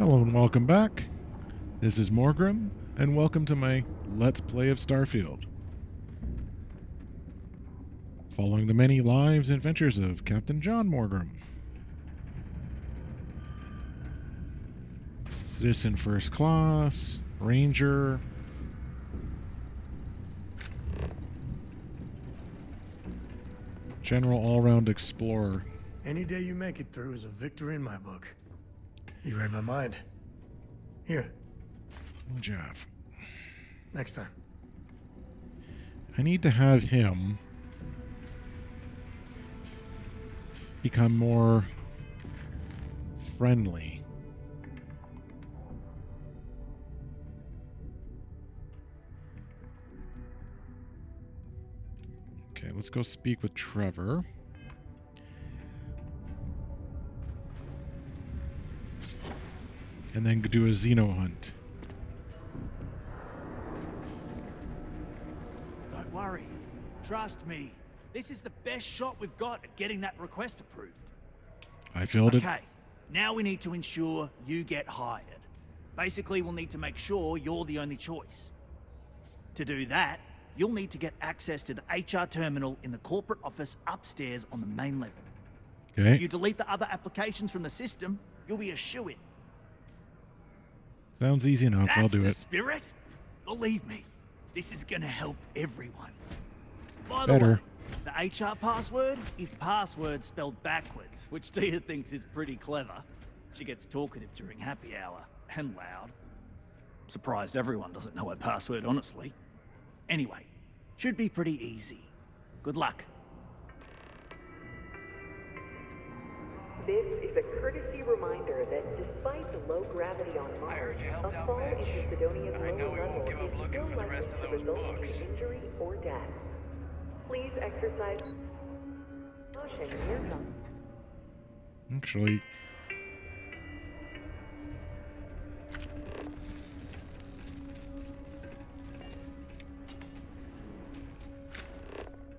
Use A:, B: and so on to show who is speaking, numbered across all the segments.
A: Hello and welcome back. This is Mhorgrimm, and welcome to my Let's Play of Starfield. Following the many lives and adventures of Captain John Mhorgrimm. Citizen First Class, Ranger, General All-Round Explorer.
B: Any day you make it through is a victory in my book. You read my mind. Here,
A: Good job.
B: next time.
A: I need to have him become more friendly. Okay, let's go speak with Trevor. And then do a Xeno hunt.
C: Don't worry. Trust me. This is the best shot we've got at getting that request approved.
A: I filled it.
C: Okay, now we need to ensure you get hired. Basically, we'll need to make sure you're the only choice. To do that, you'll need to get access to the HR terminal in the corporate office upstairs on the main level.
A: Okay.
C: If you delete the other applications from the system, you'll be a shoo-in.
A: Sounds easy enough. I'll do
C: That's the
A: it.
C: spirit. Believe me, this is gonna help everyone. By
A: Better.
C: the way, the HR password is password spelled backwards, which Tia thinks is pretty clever. She gets talkative during happy hour, and loud. Surprised everyone doesn't know her password, honestly. Anyway, should be pretty easy. Good luck.
D: This is a courtesy reminder that despite the low gravity on Mars, a fall into Sidonia's lower level is still likely to result in injury or death. Please exercise caution near some.
A: Actually,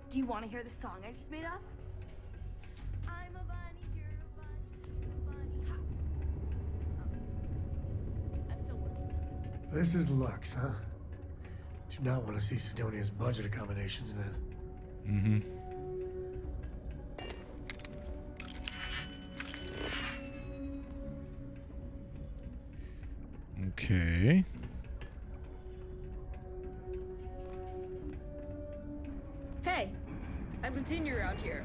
E: Do you want to hear the song I just made up? I'm a bunny, you're a bunny, ha. Oh. I'm still working.
B: This is Lux, huh? Do not want to see Sidonia's budget accommodations then.
A: Okay.
F: Hey, I haven't seen you around here.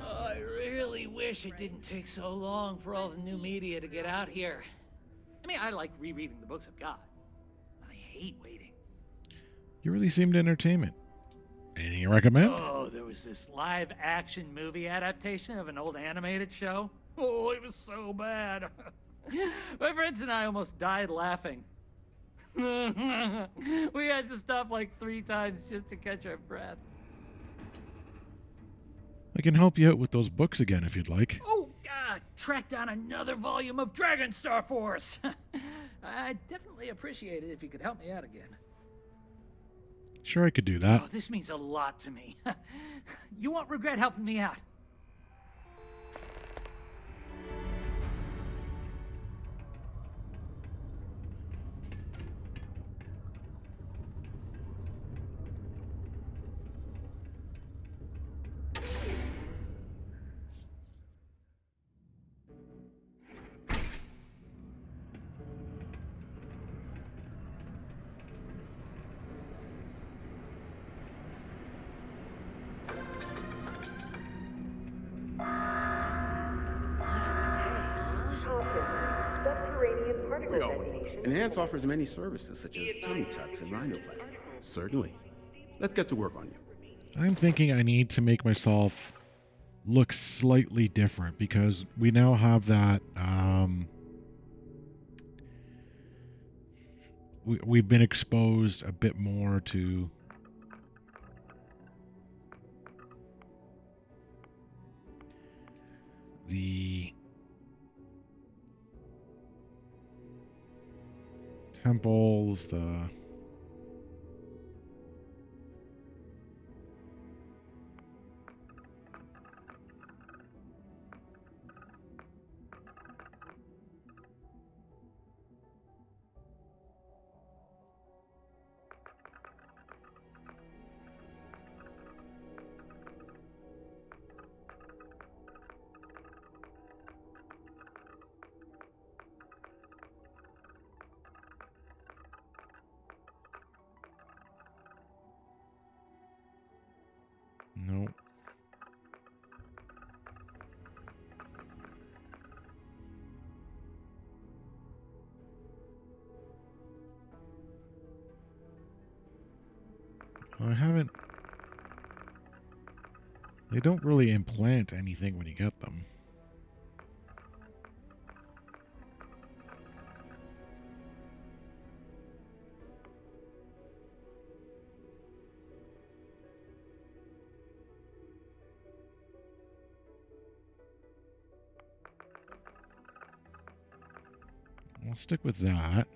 G: I really wish it didn't take so long for all the new media to get out here. I mean, I like rereading the books I've got. I hate waiting.
A: You really seemed entertainment. Anything you recommend?
G: Oh, there was this live-action movie adaptation of an old animated show. Oh, it was so bad. My friends and I almost died laughing. We had to stop like 3 times just to catch our breath.
A: I can help you out with those books again if you'd like.
G: Oh, track down another volume of Dragon Star Force. I'd definitely appreciate it if you could help me out again.
A: Sure, I could do that.
G: Oh, this means a lot to me. You won't regret helping me out.
D: Subterranean particle detonation.
H: Enhance offers many services such as tummy tucks and rhinoplasty. Certainly. Let's get to work on you.
A: I'm thinking I need to make myself look slightly different because we now have that. We've been exposed a bit more to the temples, the They don't really implant anything when you get them. We'll stick with that.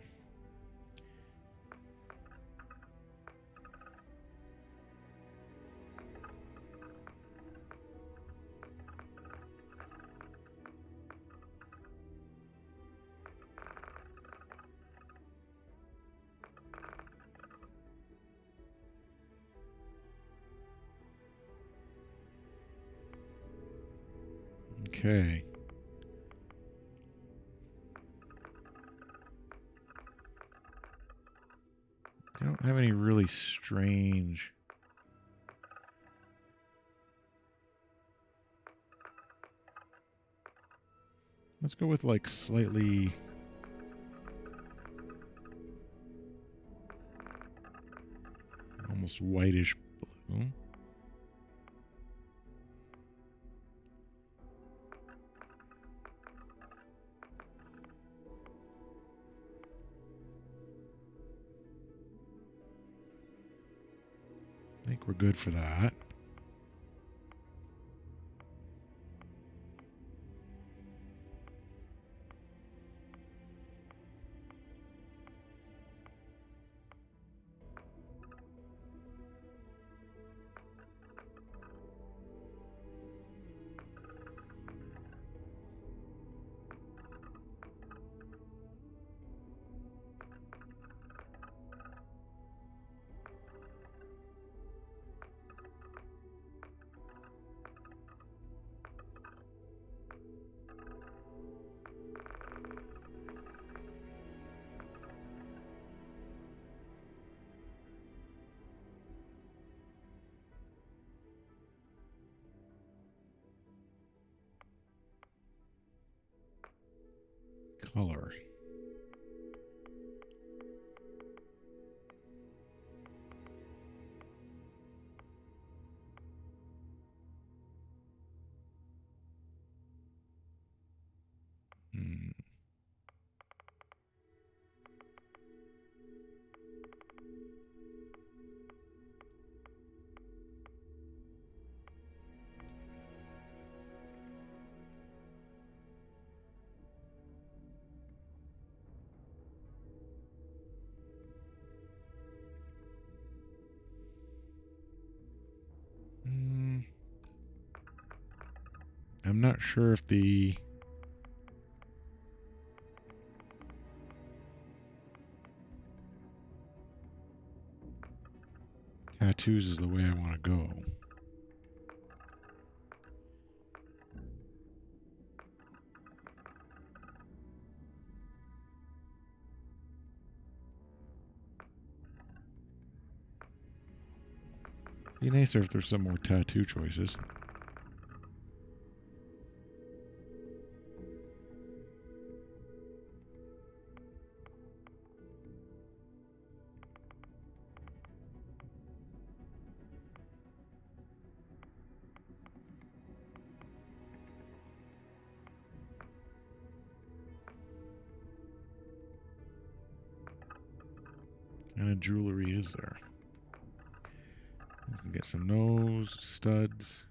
A: Okay. I don't have any really strange... Let's go with like slightly... almost whitish blue. I think we're good for that. Color. I'm not sure if the tattoos is the way I want to go. Be nicer if there's some more tattoo choices. What kind of jewelry is there? We can get some nose studs.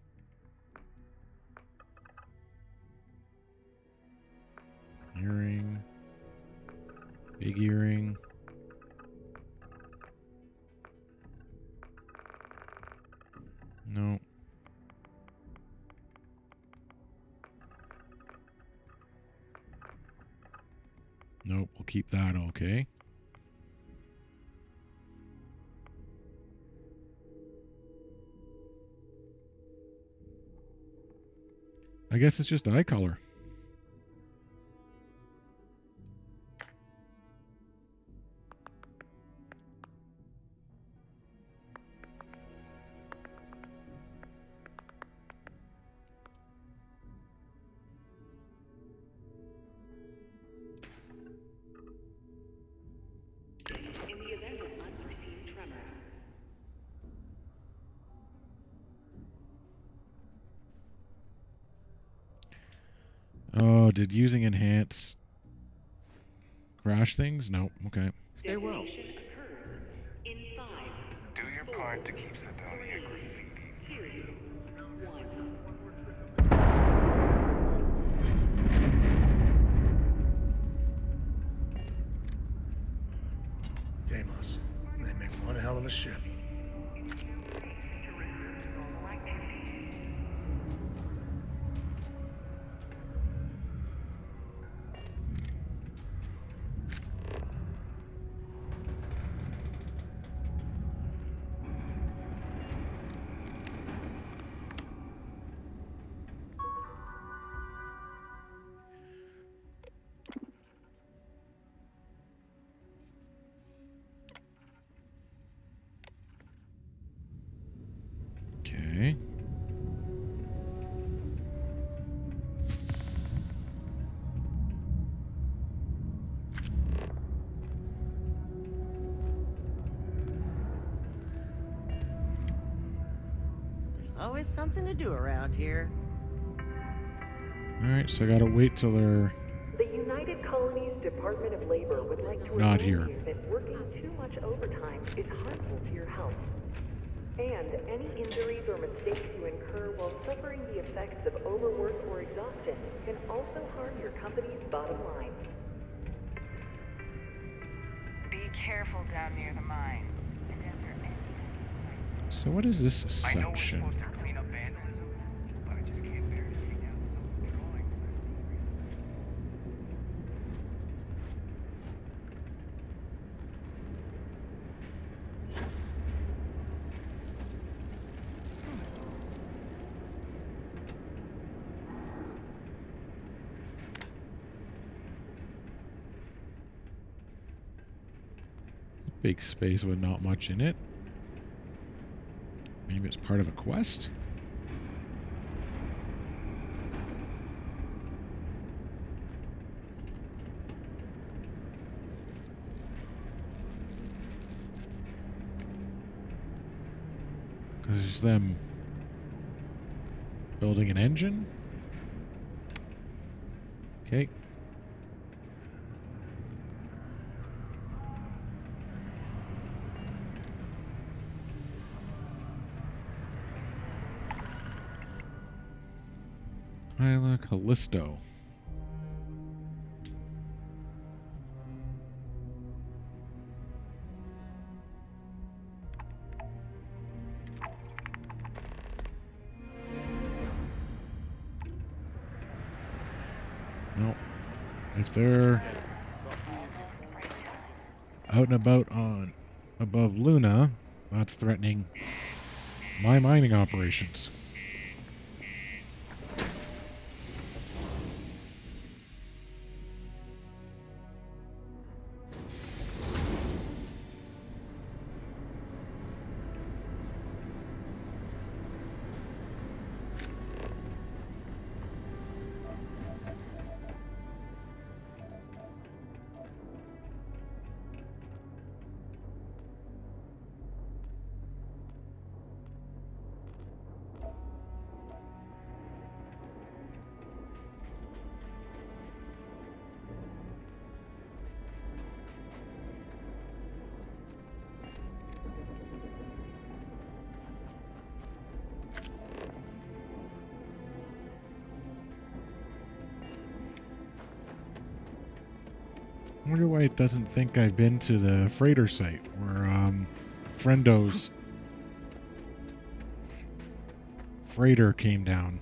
A: Earring. Big earring. No. Nope, we'll keep that okay. I guess it's just eye color.
D: In the event of unforeseen tremor.
A: did using enhance crash things? No. Okay.
H: Stay well.
D: In 5,
I: Do your part to keep Sidonia graffiti.
B: 2, 1. Deimos. They make one hell of a ship.
A: Okay.
J: There's always something to do around here.
A: Alright, so I gotta wait till they're
D: The United Colonies Department of Labor would like to
A: not
D: remind
A: here.
D: you that working too much overtime is harmful to your health. And any injuries or mistakes you incur while suffering the effects of overwork or exhaustion can also harm your company's bottom line.
K: Be careful down near the mines. And under any
A: So what is this
I: I know we're
A: section?
I: supposed to clean up vandalism, but I just can't bear to take out some of the drawings I've seen recently.
A: Big space with not much in it. Maybe it's part of a quest? Because it's them building an engine? Okay. Hyla Callisto. Well, if they're out and about on above Luna, that's threatening my mining operations. I wonder why it doesn't think I've been to the freighter site where Friendo's freighter came down.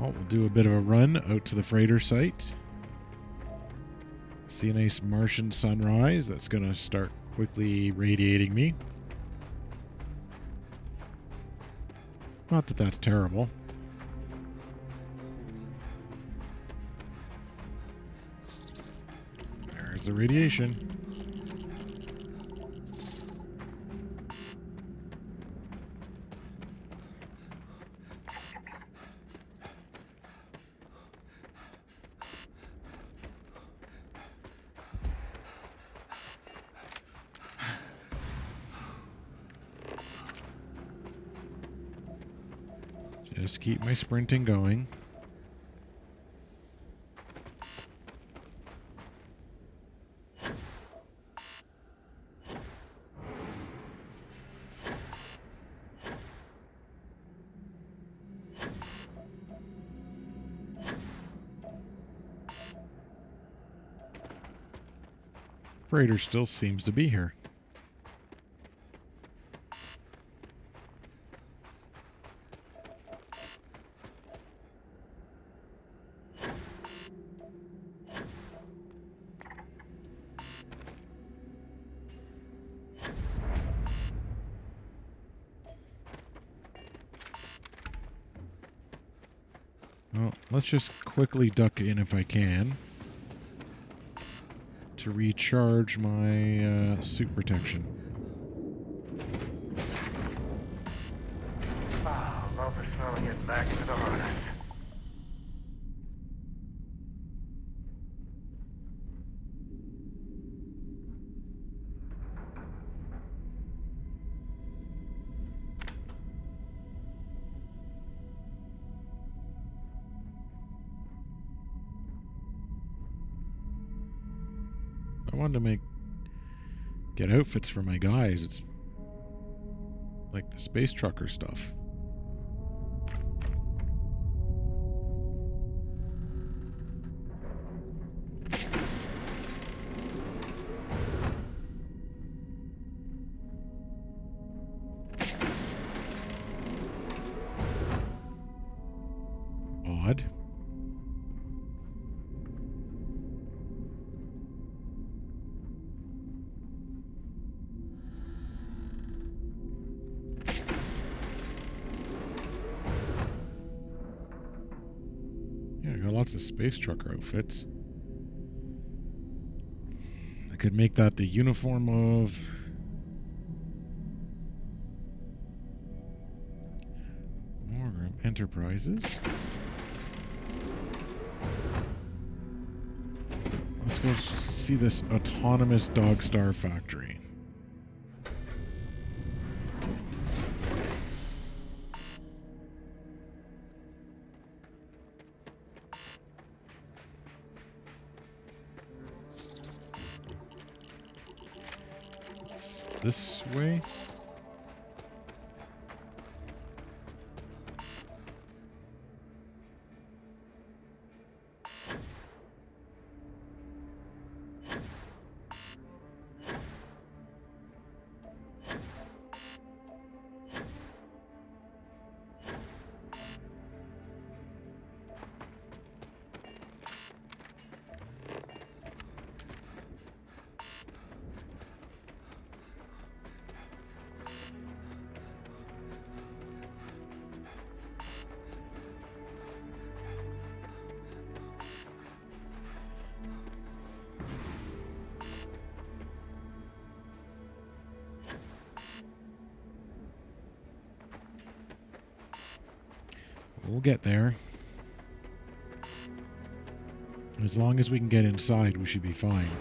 A: Well, we'll do a bit of a run out to the freighter site. See a nice Martian sunrise that's going to start quickly radiating me. Not that that's terrible. There's the radiation. Just keep my sprinting going. Freighter still seems to be here. Well, let's just quickly duck in if I can to recharge my suit protection.
I: Ah, love the smell of getting back into the harness.
A: I wanted to get outfits for my guys. It's like the space trucker stuff. Odd. Yeah, I got lots of space trucker outfits. I could make that the uniform of Mhorgrimm Enterprises. Let's go see this autonomous dog star factory. This way? We'll get there. As long as we can get inside, we should be fine.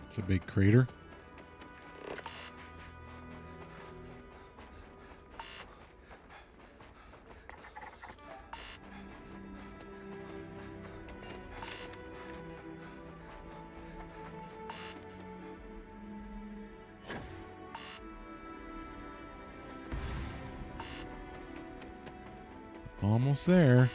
A: It's a big crater. Almost there.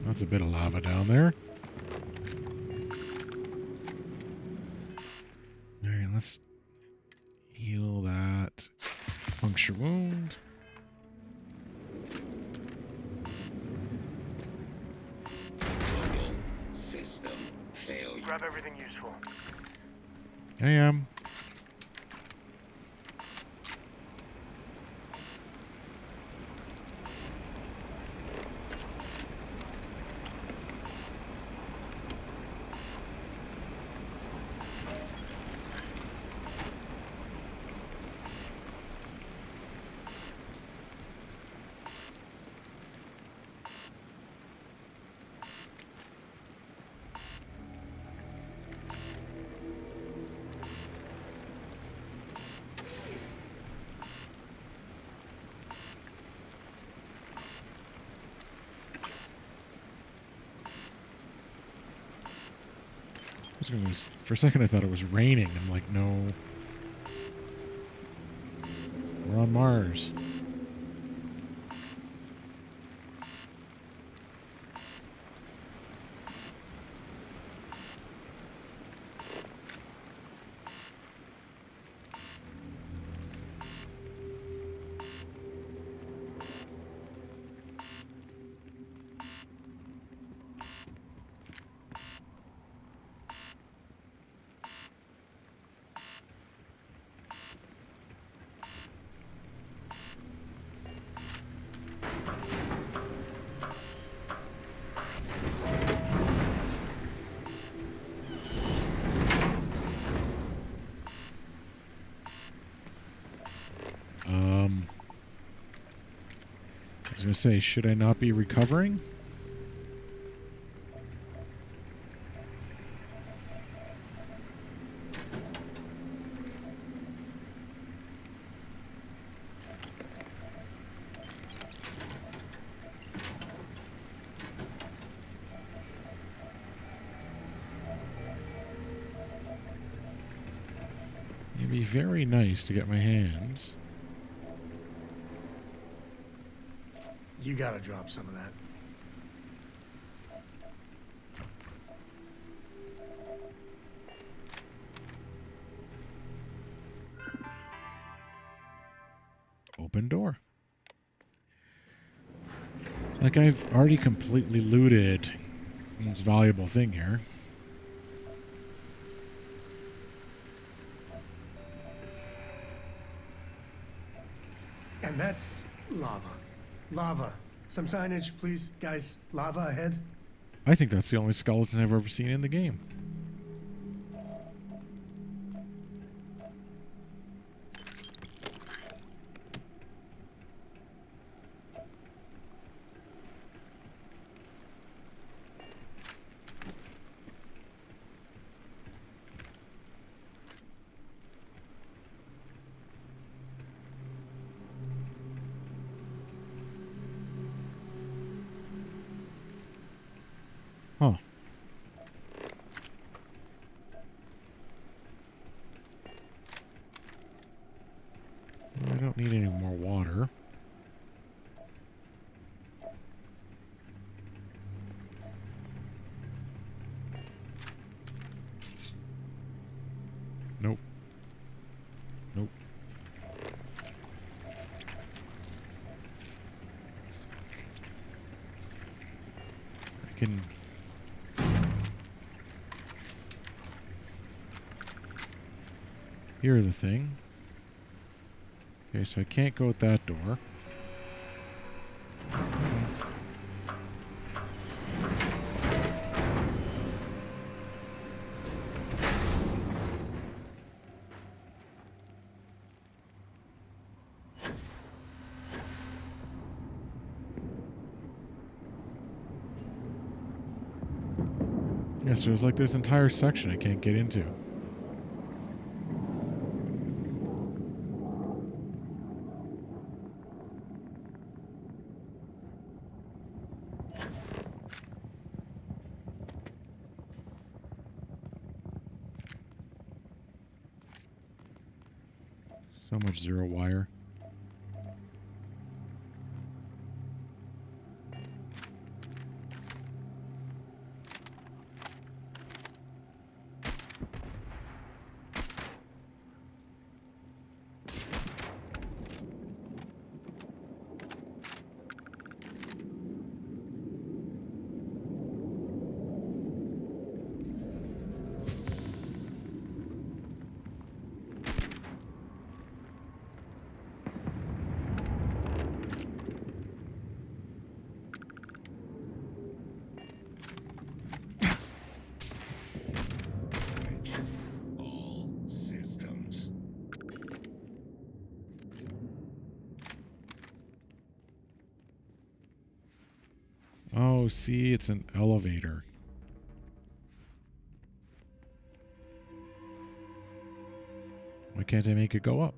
A: That's a bit of lava down there. Alright, let's heal that puncture wound.
L: Total system failure.
B: Grab everything useful.
A: I am. For a second I thought it was raining. I'm like, no. We're on Mars. I was going to say, should I not be recovering? It'd be very nice to get my hands.
B: You gotta drop some of that.
A: Open door. Like I've already completely looted the most valuable thing here.
B: And that's lava. Lava. Some signage, please, guys. Lava ahead.
A: I think that's the only skeleton I've ever seen in the game. Need any more water. Nope. Nope. I can... hear the thing. Okay, so I can't go at that door. Yeah, so there's like this entire section I can't get into. So much zero wire. Oh, see, it's an elevator. Why can't I make it go up?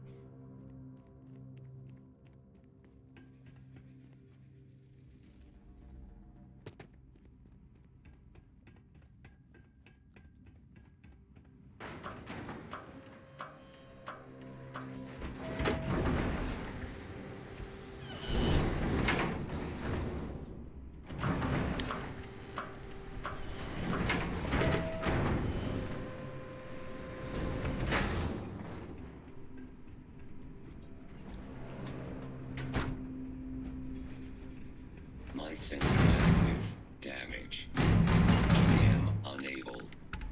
L: My sense of massive damage. I am unable.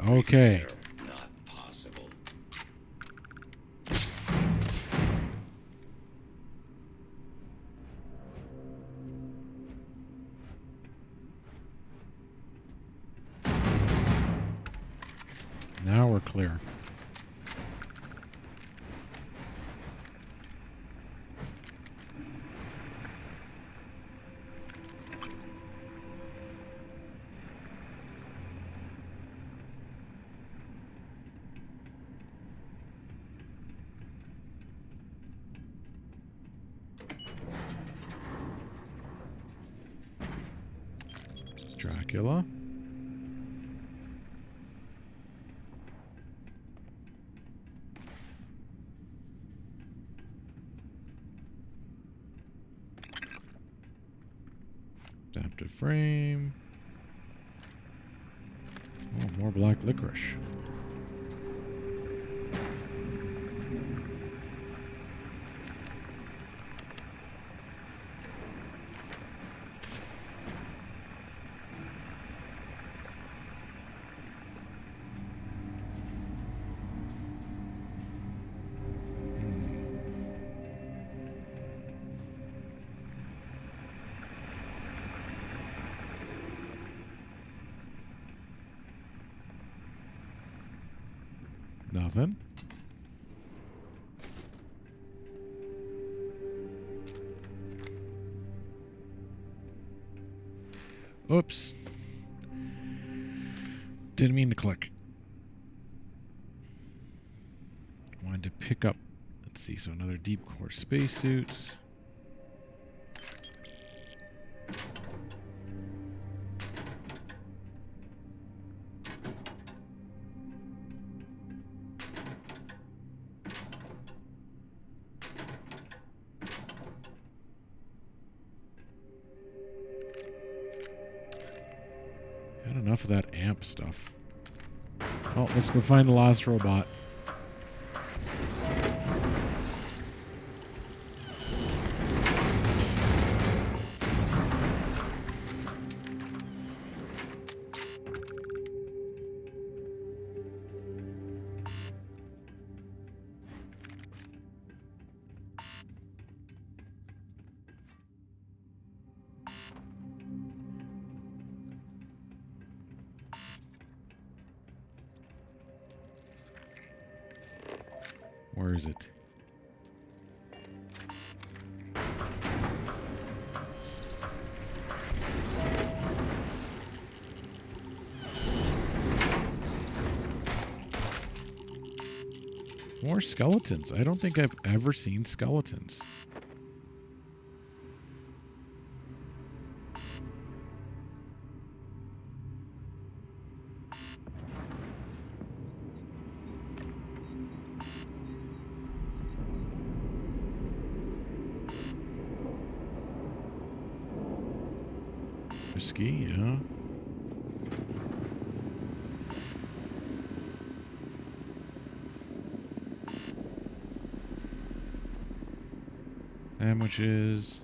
A: Okay.
L: Repair not possible.
A: Now we're clear. Dracula. Adaptive frame. Oh, more black licorice. Nothing. Oops. Didn't mean to click. Wanted to pick up, let's see, so another deep core spacesuits. enough of that amp stuff. Oh, let's go find the last robot. Where is it? More skeletons. I don't think I've ever seen skeletons. Whiskey, yeah. Sandwiches.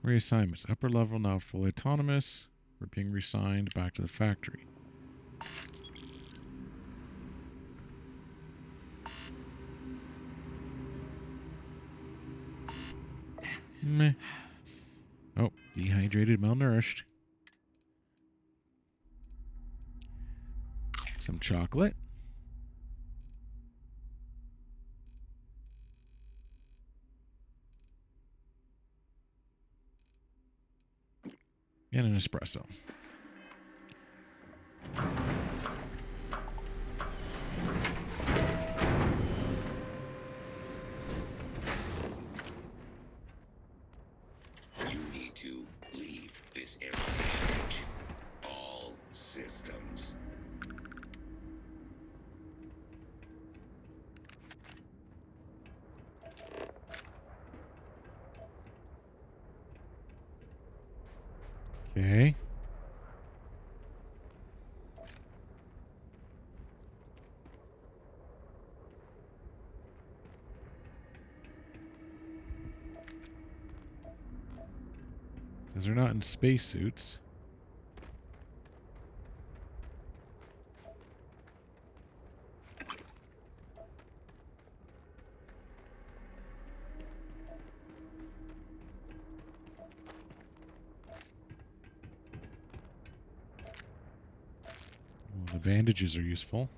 A: Reassignments. Upper level now fully autonomous. We're being reassigned back to the factory. Meh. Oh, dehydrated, malnourished. Some chocolate. And an espresso.
L: You need to leave this area. All systems.
A: Okay. Because they're not in spacesuits. Well, the bandages are useful.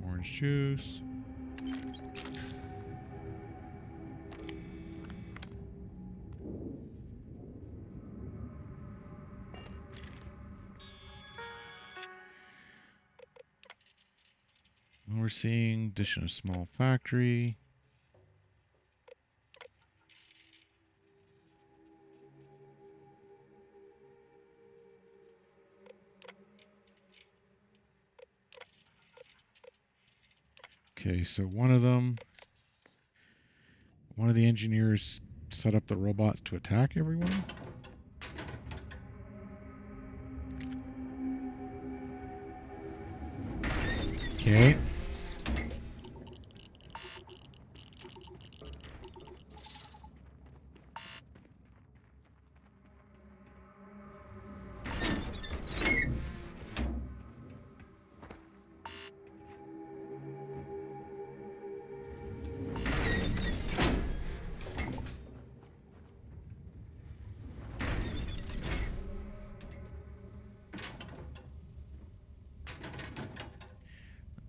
A: Orange juice. We're seeing addition of small factory. Okay, so one of the engineers set up the robots to attack everyone. Okay.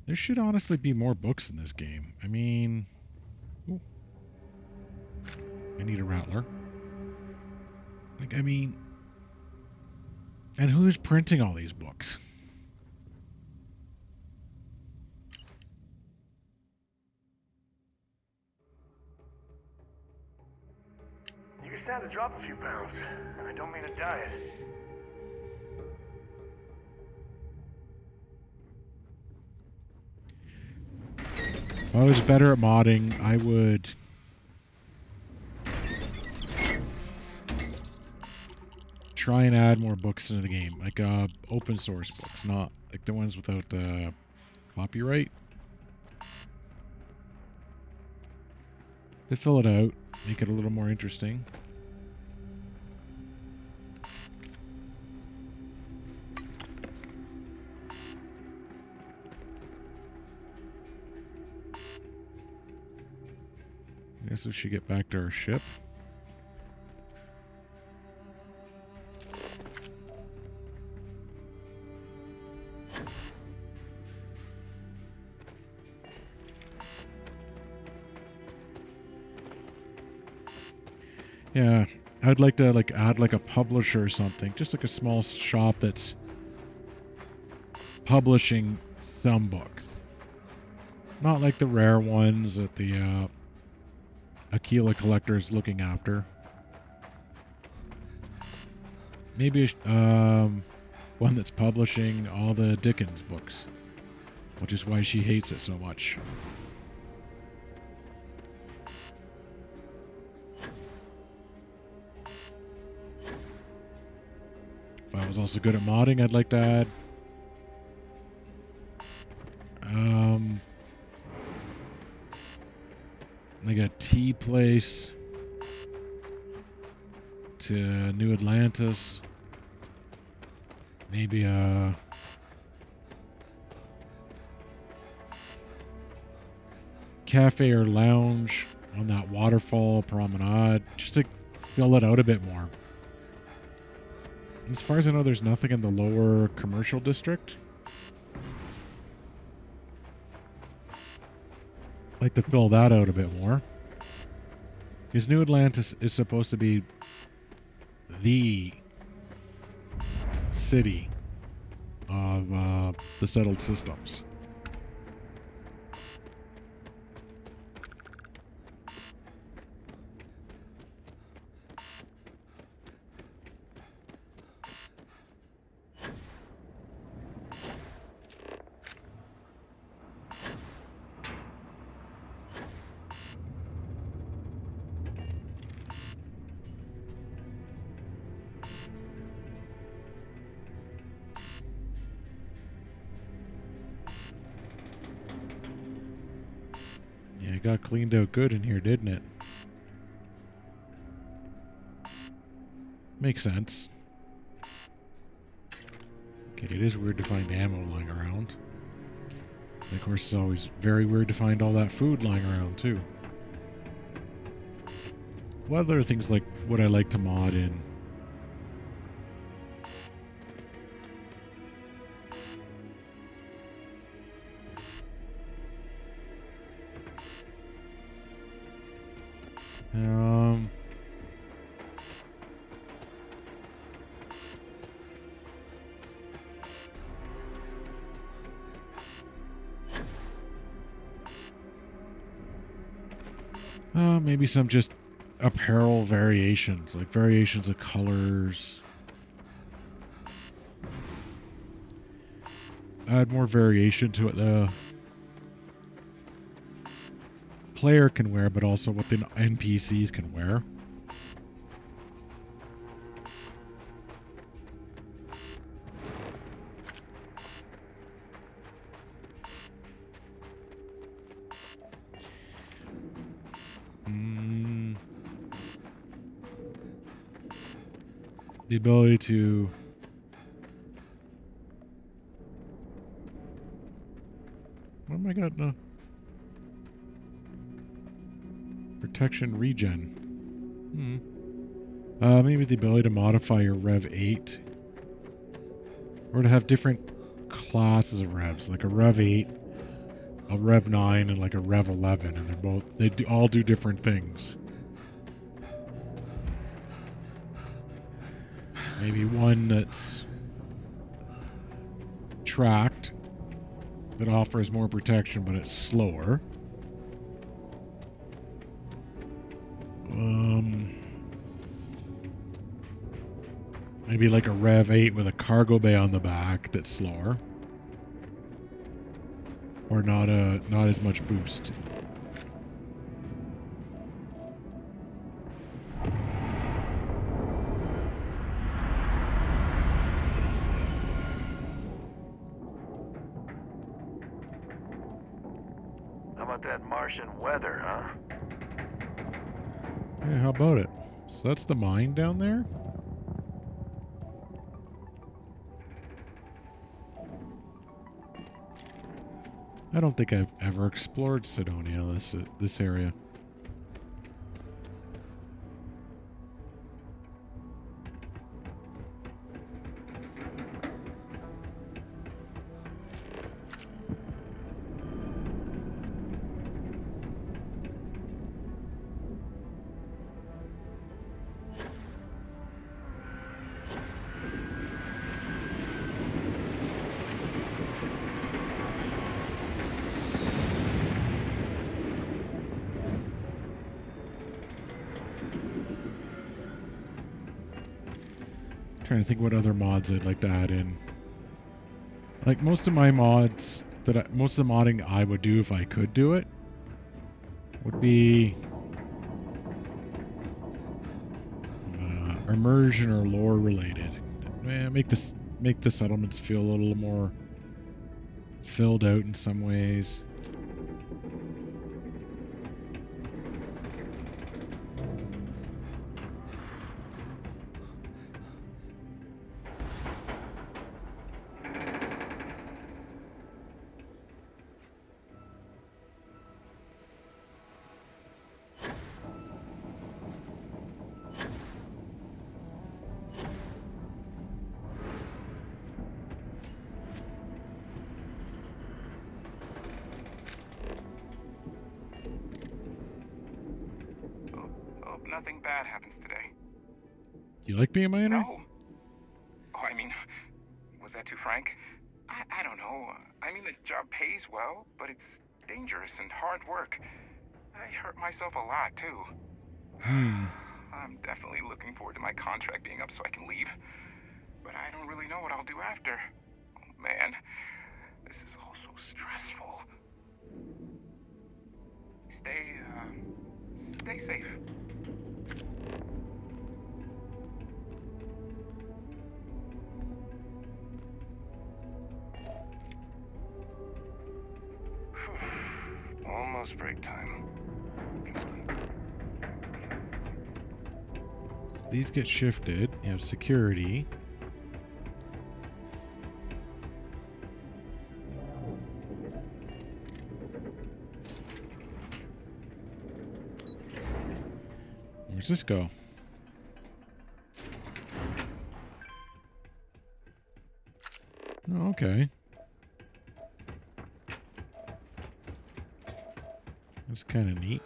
A: There should honestly be more books in this game. I mean... Ooh. I need a rattler. Like, I mean... And who's printing all these books?
B: You can stand to drop a few pounds, and I don't mean a diet.
A: If I was better at modding, I would try and add more books into the game, like open source books, not like the ones without copyright. They fill it out, make it a little more interesting. I guess we should get back to our ship. Yeah, I'd like to add like a publisher or something, just like a small shop that's publishing some books. Not like the rare ones that the Aquila collector is looking after. Maybe one that's publishing all the Dickens books, which is why she hates it so much. If I was also good at modding, I'd like to add like a tea place to New Atlantis. Maybe a cafe or lounge on that waterfall promenade, just to fill it out a bit more. As far as I know, there's nothing in the lower commercial district. I'd like to fill that out a bit more. Because New Atlantis is supposed to be the city of the settled systems. It got cleaned out good in here, didn't it? Makes sense. Okay, it is weird to find ammo lying around. And of course, it's always very weird to find all that food lying around, too. What other things like would I like to mod in? Maybe some just apparel variations, like variations of colors. Add more variation to what the player can wear, but also what the NPCs can wear. The ability to what am I got now? Protection regen. Maybe the ability to modify your Rev 8. Or to have different classes of revs, like a Rev 8 a Rev 9 and like a Rev 11, and they all do different things. Maybe one that's tracked that offers more protection, but it's slower. Maybe like a Rev 8 with a cargo bay on the back that's slower. Or not as much boost.
M: How about that Martian weather, huh?
A: Yeah, how about it? So that's the mine down there? I don't think I've ever explored Sidonia, this area. Trying to think what other mods I'd like to add in. Like most of my mods most of the modding I would do if I could do it would be immersion or lore related. Make the settlements feel a little more filled out in some ways.
N: Nothing bad happens today.
A: Do you like being my enemy?
N: No. Oh, I mean, was that too frank? I don't know. I mean, the job pays well, but it's dangerous and hard work. I hurt myself a lot, too. I'm definitely looking forward to my contract being up so I can leave. But I don't really know what I'll do after. Oh, man. This is all so stressful. Stay safe. Almost break time.
A: These get shifted. You have security. Where's this go? Oh, okay. That's kind of neat.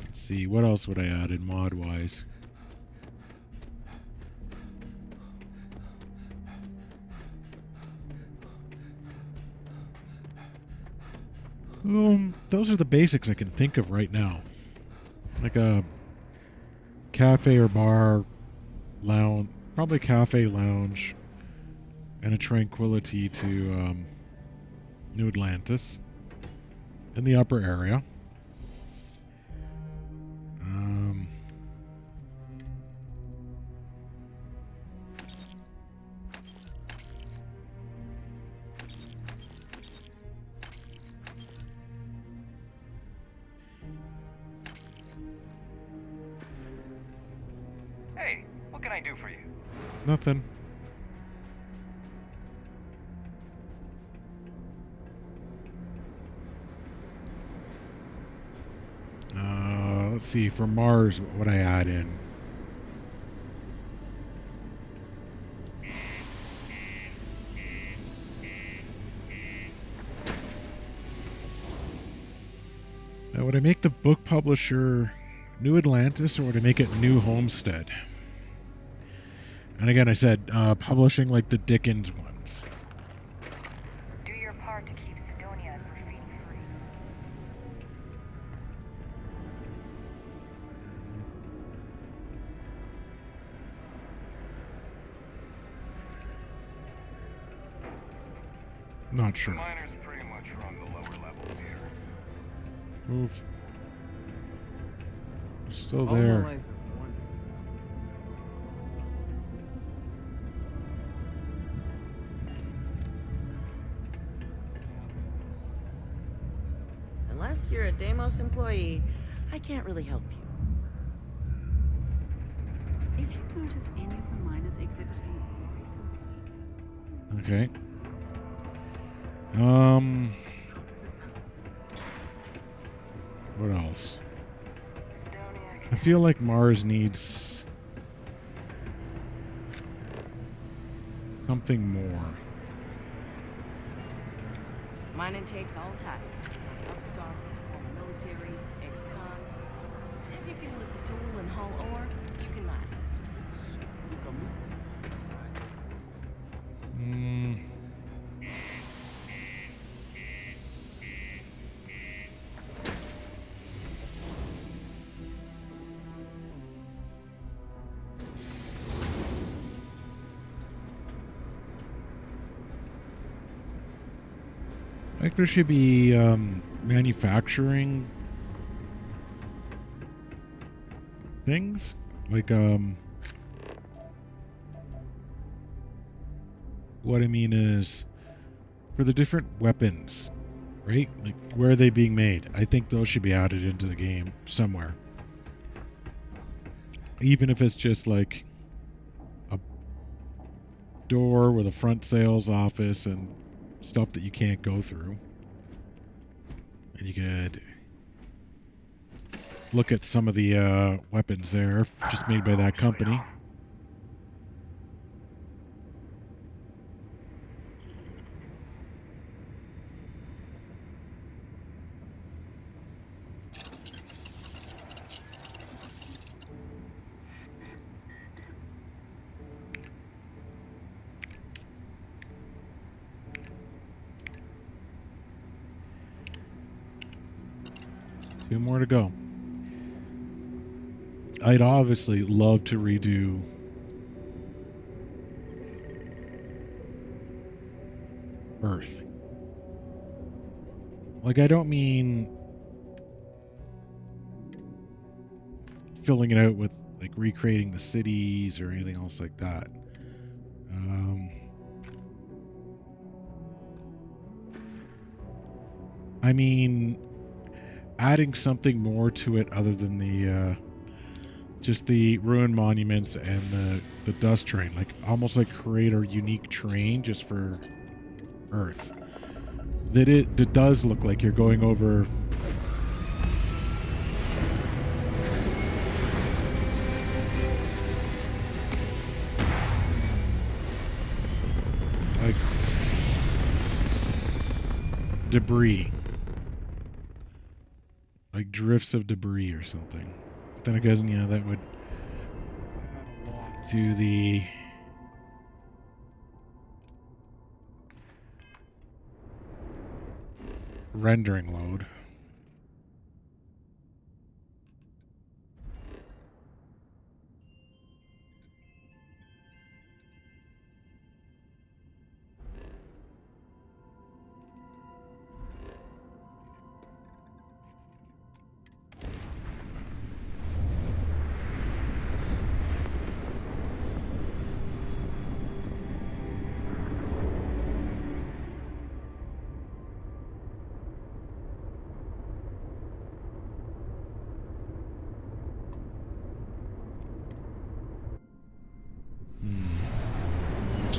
A: Let's see, what else would I add in mod-wise? Those are the basics I can think of right now. Like a cafe or bar, lounge, probably cafe lounge, and a tranquility to New Atlantis in the upper area.
N: Hey, what can I do for you?
A: Nothing. see, for Mars, what would I add in? Now, would I make the book publisher New Atlantis, or would I make it New Homestead? And again, I said publishing like the Dickens ones.
K: Do your part to keep Sidonia graffiti free.
A: Not sure.
N: The miners pretty much run the lower levels here.
A: Move. Still
O: All my
A: there.
O: life I've wondered.
J: Unless you're a Deimos employee, I can't really help you.
P: If you notice any of the miners exhibiting worrisome
A: Okay. What else? I feel like Mars needs something more.
J: Mining takes all types. Upstarts, former military, ex-cons. If you can lift a tool and haul ore, you can mine.
A: Like there should be manufacturing things, like what I mean is for the different weapons, right? Like where are they being made? I think those should be added into the game somewhere. Even if it's just like a door with a front sales office and stuff that you can't go through. And you could look at some of the weapons there, just made by that company. Two more to go. I'd obviously love to redo Earth. Like, I don't mean filling it out with, like, recreating the cities or anything else like that. I mean, adding something more to it other than the just the ruined monuments and the dust train, like almost like create a unique train just for Earth. That it does look like you're going over like debris. Like drifts of debris or something. But then again, you know, that would add a lot to the rendering load.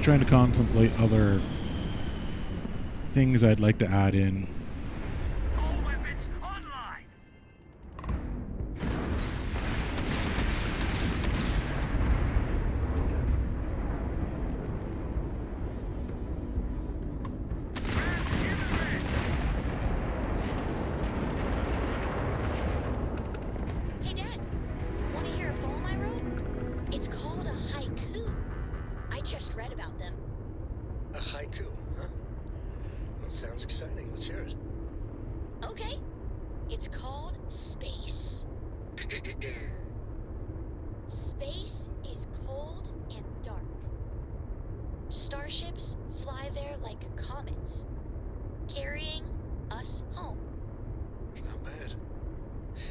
A: Trying to contemplate other things I'd like to add in.
I: All weapons online.
O: sounds exciting. Let's hear it.
Q: Okay. It's called space. Space is cold and dark. Starships fly there like comets, carrying us home.
O: Not bad.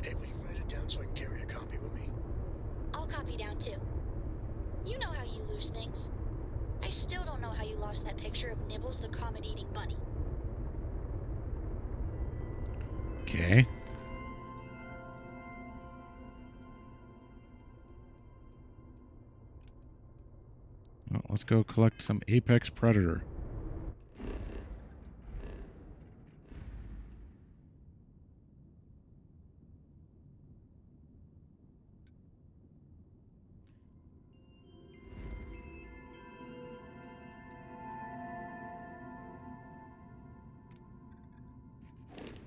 O: Hey, will you write it down so I can carry a copy with me?
Q: I'll copy down too. You know how you lose things. I still don't know how you lost that picture of Nibbles the comet-eating bunny.
A: Okay. Well, let's go collect some apex predator.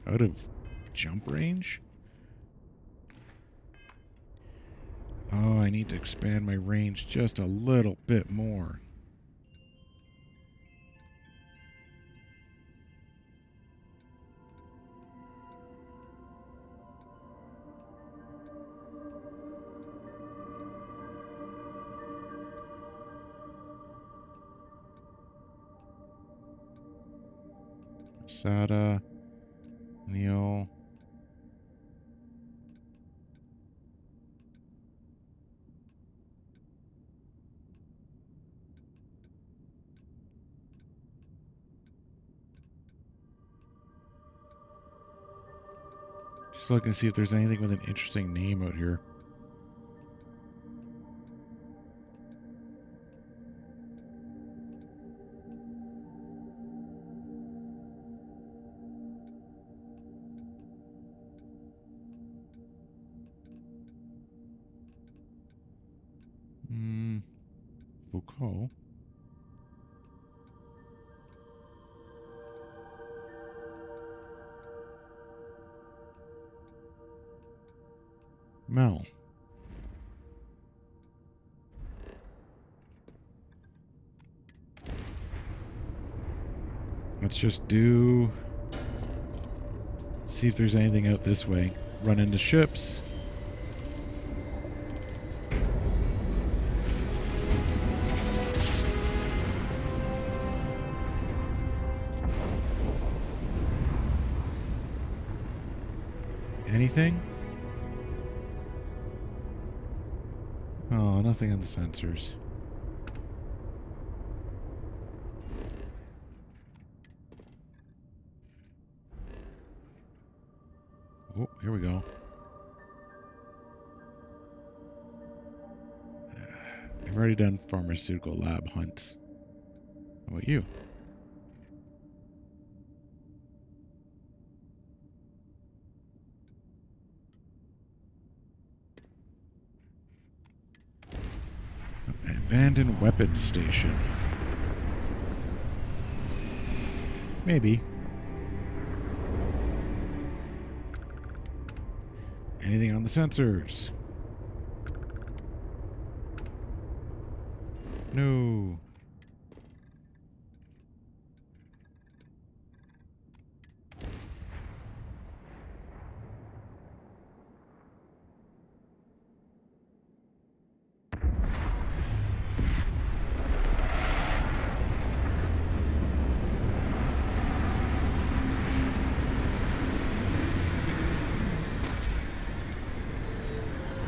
A: Out of jump range? Oh, I need to expand my range just a little bit more. Sada, Neil. Just looking to see if there's anything with an interesting name out here. Foucault. Mel. Let's just see if there's anything out this way. Run into ships. Anything? Oh, nothing on the sensors. Oh, here we go. I've already done pharmaceutical lab hunts. How about you? Abandoned weapons station. Maybe. Anything on the sensors? No.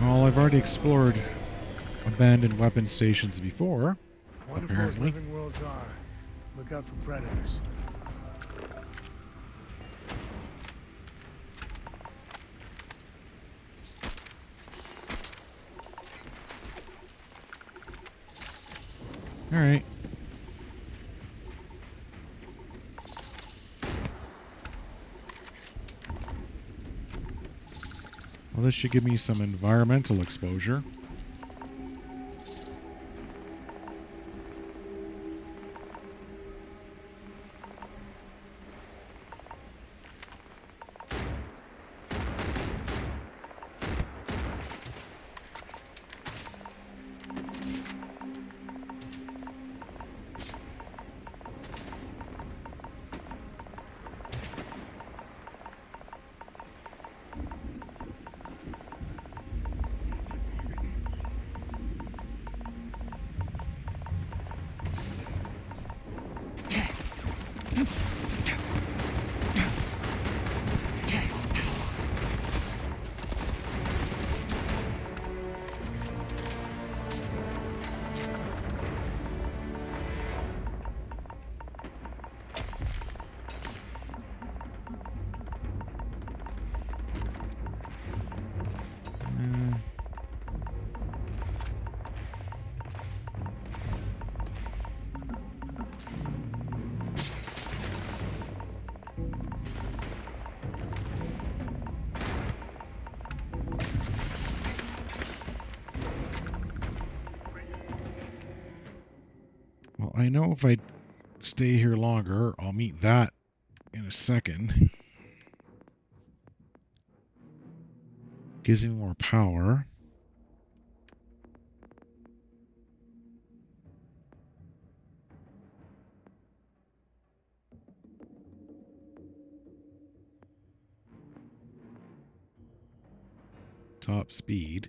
A: Well, I've already explored abandoned weapon stations before,
B: Wonderful
A: apparently.
B: as living worlds are. Look out for predators.
A: All right. Well, this should give me some environmental exposure. Well, I know if I stay here longer, I'll meet that in a second. Gives me more power. Top speed.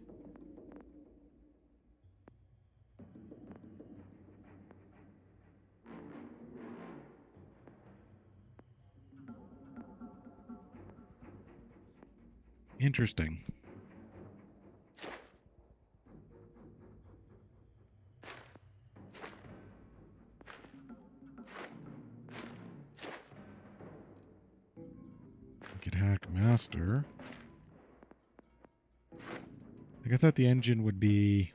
A: Interesting. We could hack master. Like I thought the engine would be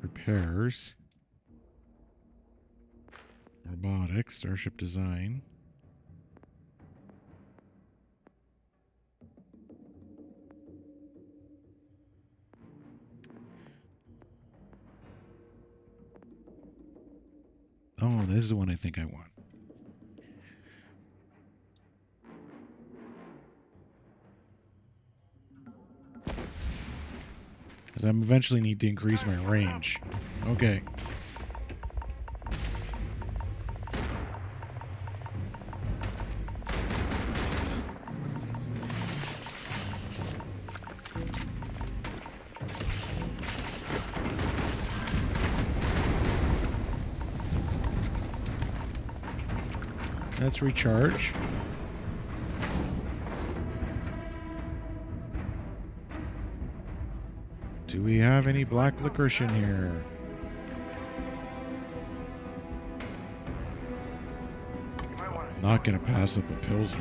A: repairs, robotics, starship design. Oh, this is the one I think I want. Because I'm eventually need to increase my range. Okay. Let's recharge. Do we have any black licorice in here? Not gonna pass up a Pilsner.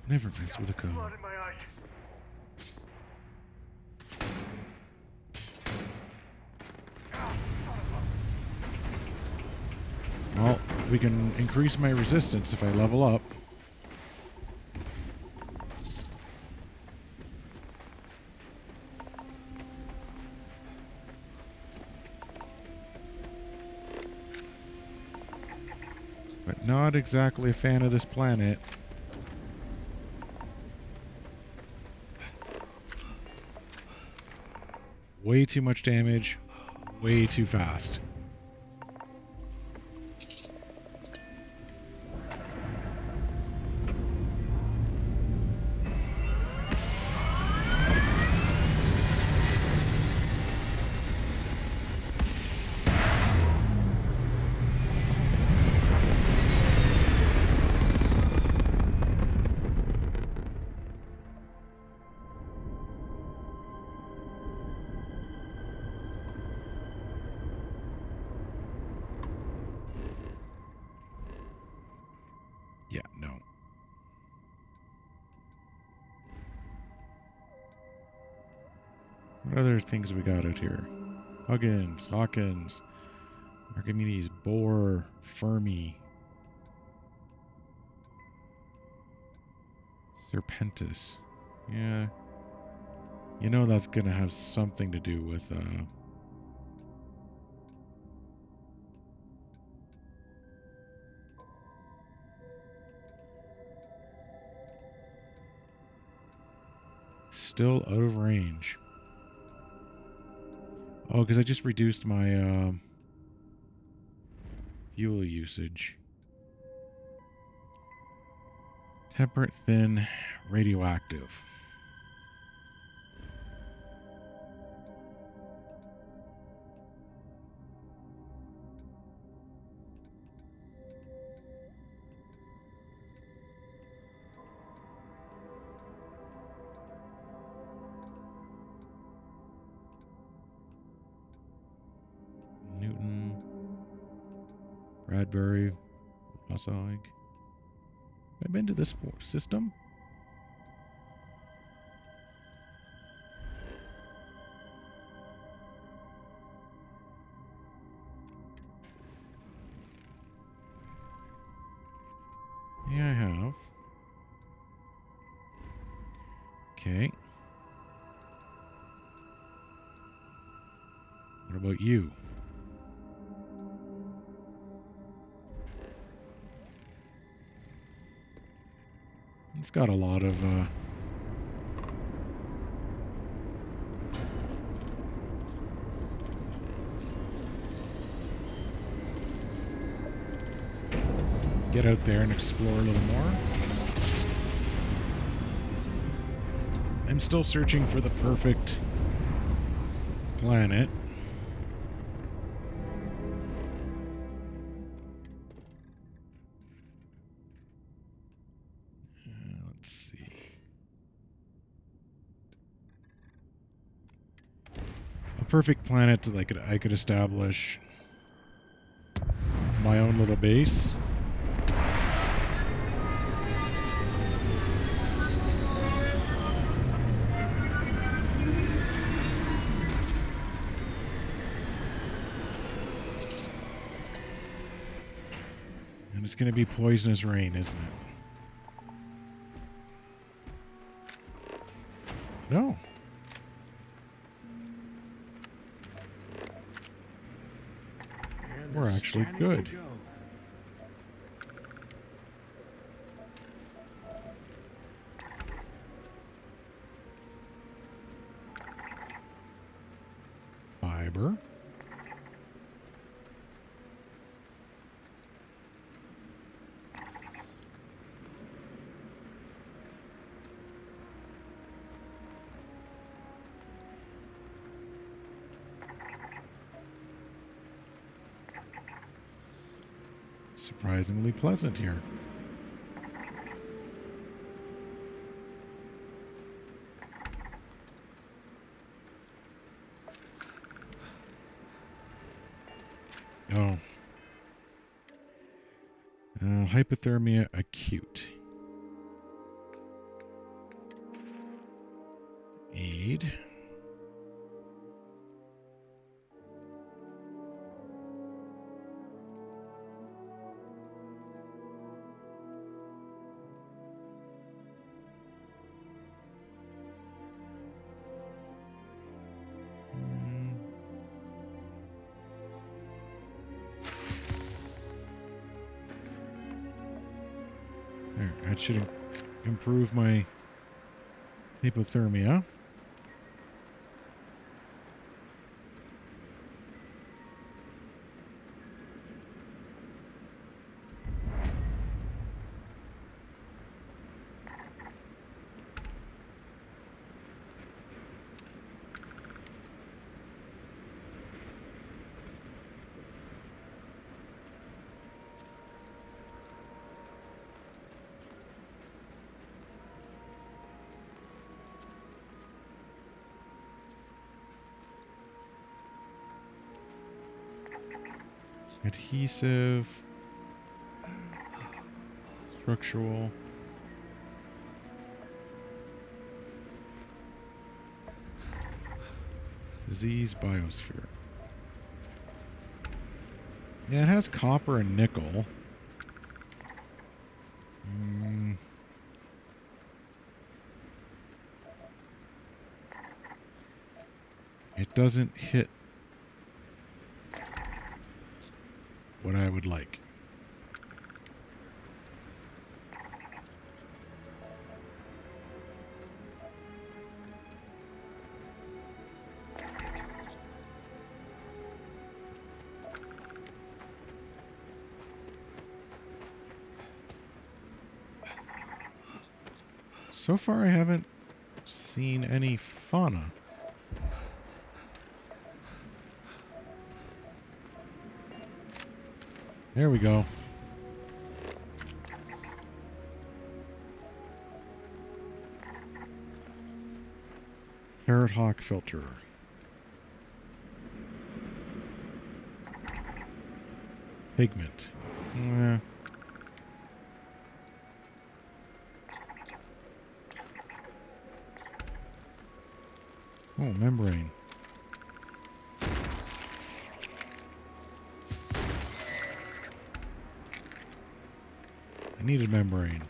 A: Never mess with a code. Well, we can increase my resistance if I level up. But not exactly a fan of this planet. Way too much damage, way too fast. What other things we got out here? Hawkins, Archimedes, Bohr, Fermi, Serpentis. Yeah. You know that's going to have something to do with, Still out of range. Oh, because I just reduced my fuel usage. Temperate, thin, radioactive. Newton, Bradbury, Passaic. Have I been to this system? Yeah, I have. Okay. What about you? It's got a lot of get out there and explore a little more. I'm still searching for the perfect planet. Let's see. A perfect planet that I could establish my own little base. And it's going to be poisonous rain, isn't it? No. We're actually good. Fiber. Surprisingly pleasant here. Oh. Hypothermia acute. Aid. There, that should improve my hypothermia. Adhesive, structural, disease biosphere. Yeah, it has copper and nickel. It doesn't hit what I would like. So far I haven't seen any fauna. There we go. Parrot hawk filter. Pigment. Oh, membrane. I needed membrane.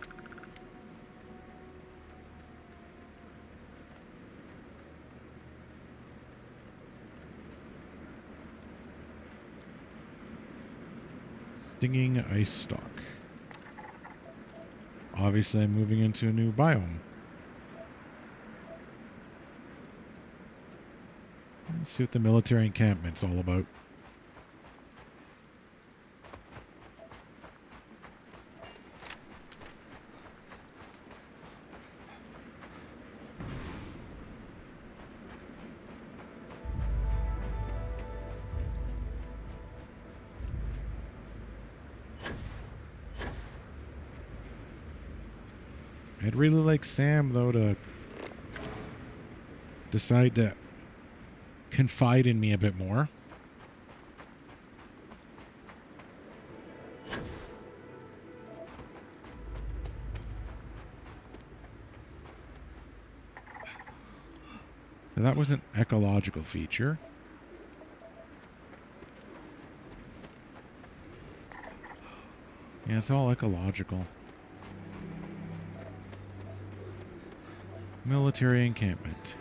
A: Stinging ice stalk. Obviously, I'm moving into a new biome. Let's see what the military encampment's all about. I'd really like Sam, though, to decide to confide in me a bit more. So that was an ecological feature. Yeah, it's all ecological. Military encampment.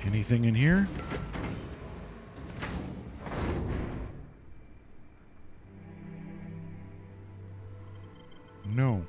A: Anything in here? No.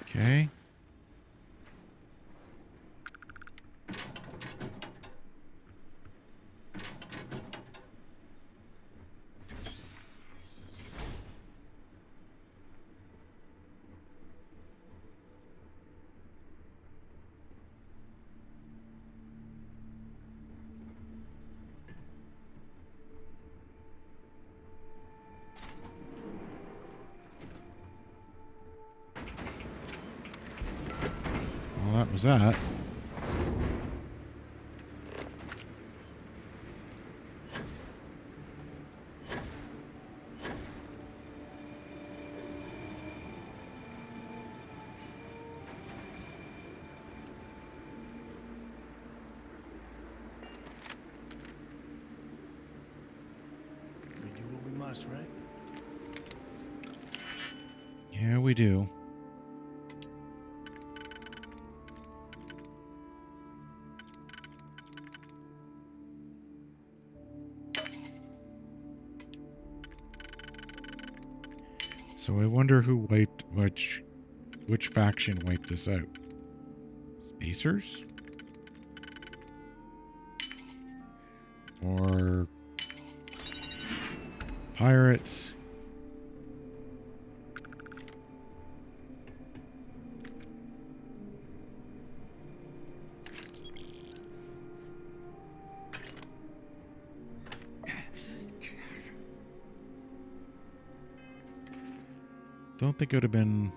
A: Okay. Well, that was that.
B: We do what we must, right?
A: Yeah, we do. So I wonder who wiped which faction wiped this out? Spacers? Or pirates. Don't think it would have been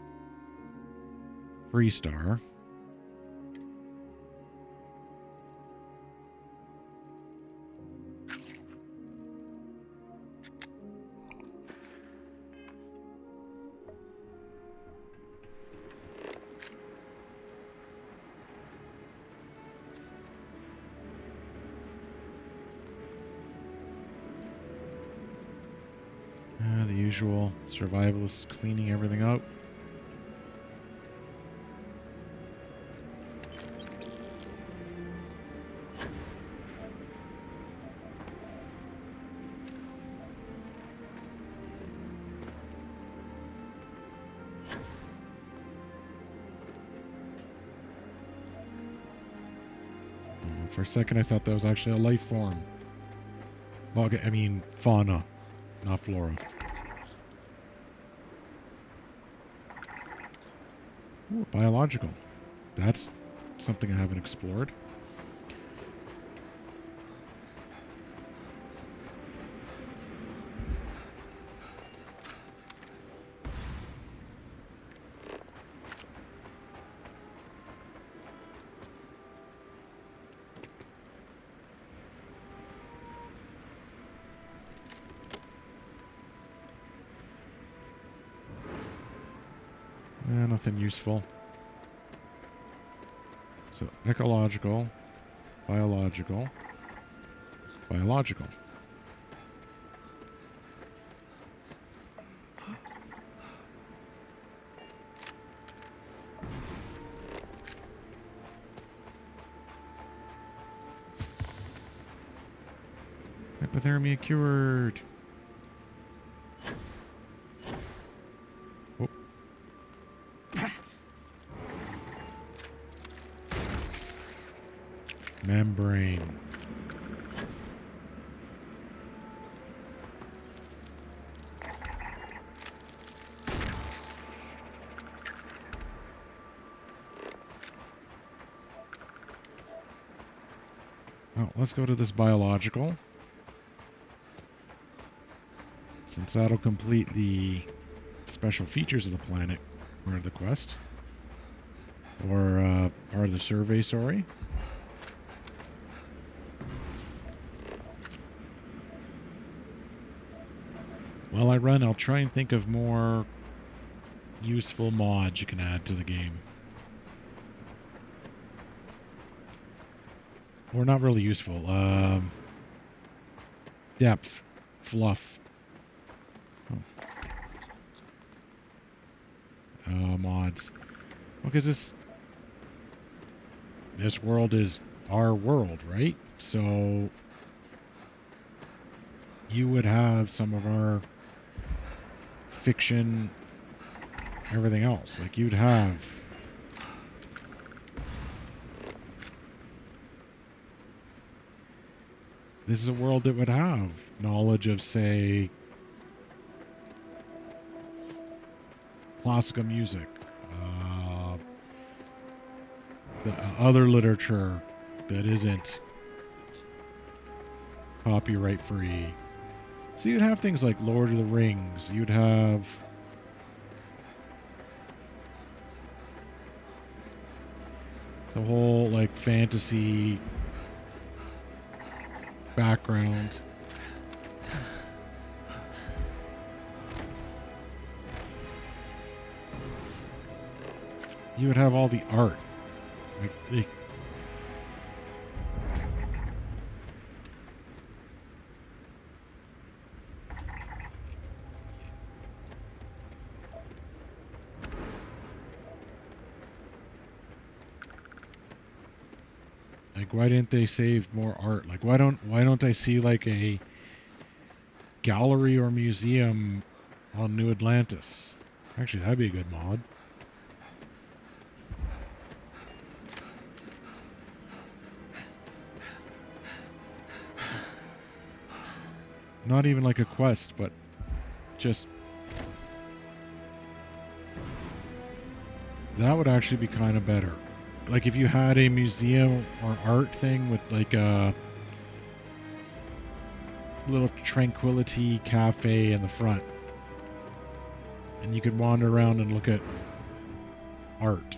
A: Freestar. The usual survivalists cleaning everything out. For a second, I thought that was actually a life form. Well, okay, I mean, fauna, not flora. Ooh, biological. That's something I haven't explored. Nothing useful. So, ecological, biological, biological. Hypothermia cured. Membrane. Well, let's go to this biological. Since that'll complete the special features of the planet part of the quest. Or part of the survey, sorry. While I run, I'll try and think of more useful mods you can add to the game. Or not really useful. Depth. Fluff. Mods. Because this world is our world, right? So you would have some of our fiction, everything else. Like you'd have this is a world that would have knowledge of, say, classical music, the other literature that isn't copyright free. So you'd have things like Lord of the Rings. You'd have the whole like fantasy background. You would have all the art. Like, why didn't they save more art? Like why don't I see like a gallery or museum on New Atlantis? Actually, that'd be a good mod. Not even like a quest, but just... That would actually be kind of better. Like if you had a museum or art thing with like a little tranquility cafe in the front. And you could wander around and look at art.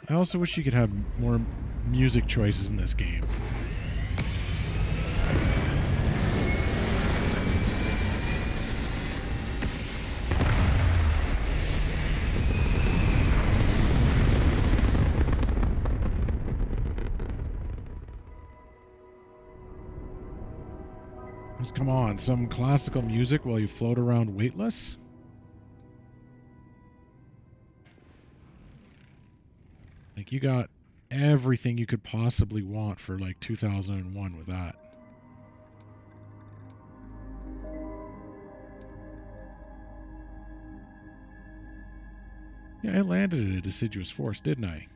A: I also wish you could have more music choices in this game. Just come on, some classical music while you float around weightless? Like, you got everything you could possibly want for, like, 2001 with that. Yeah, I landed at a deciduous forest, didn't I?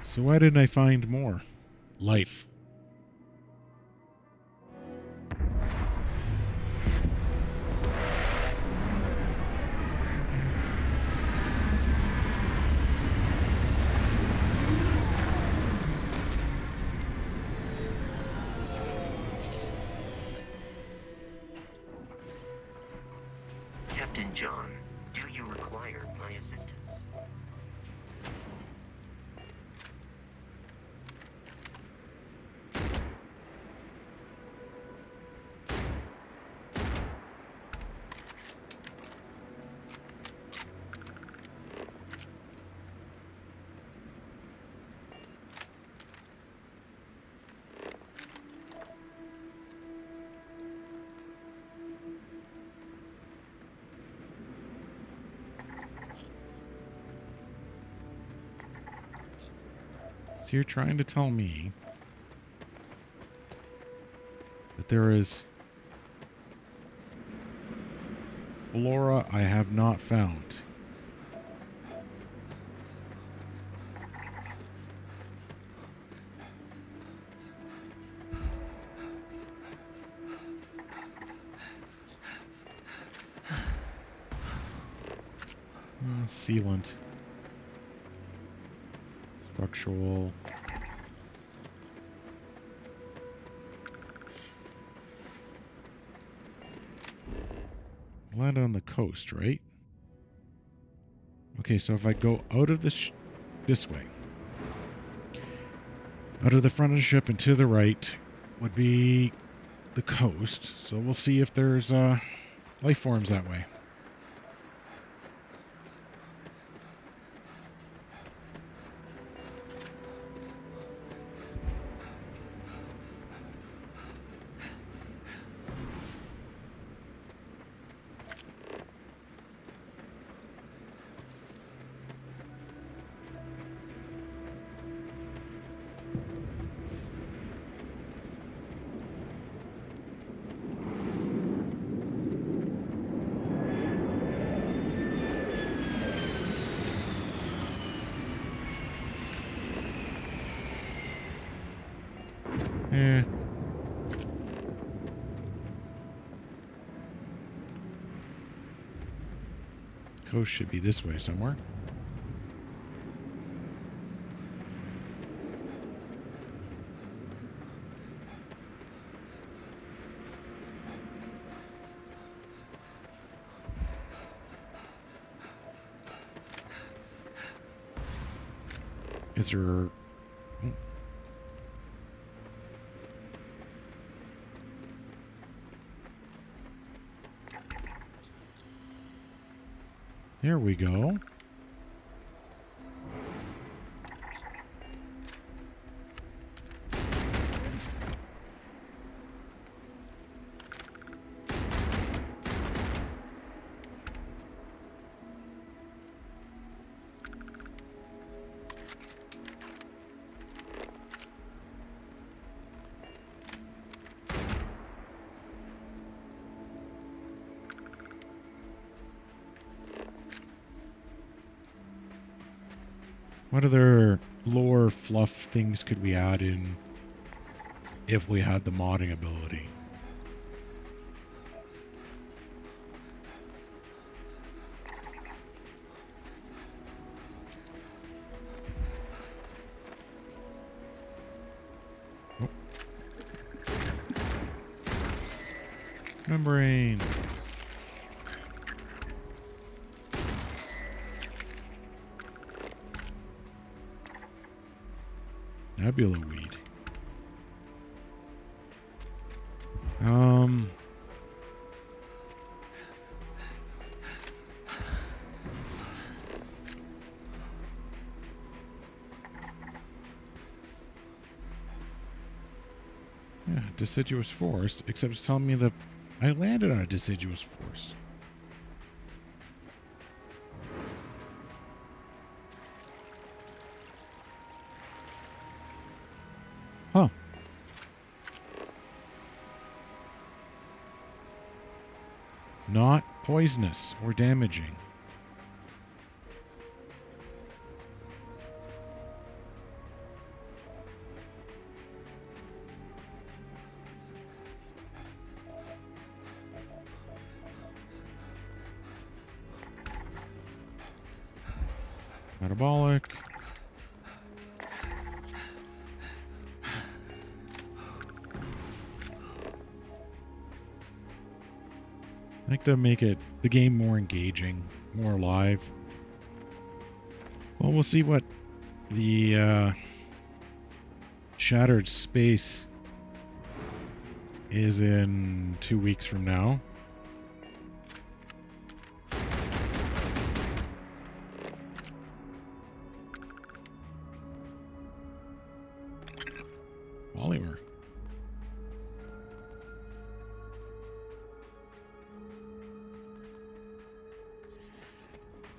A: So why didn't I find more? Life.
R: Captain John, do you require my assistance?
A: So you're trying to tell me that there is flora I have not found. Sealant. Structural. Land on the coast, right? Okay, so if I go out of this way, out of the front of the ship and to the right would be the coast. So we'll see if there's life forms that way. Coast should be this way somewhere. Is there... There we go. What other lore fluff things could we add in if we had the modding ability? Oh. Membrane. Nebula weed. Yeah, deciduous forest, except it's telling me that I landed on a deciduous forest. Huh. Not poisonous or damaging. Metabolic. I like to make the game more engaging, more alive. Well, we'll see what the Shattered Space is in 2 weeks from now. Polymer.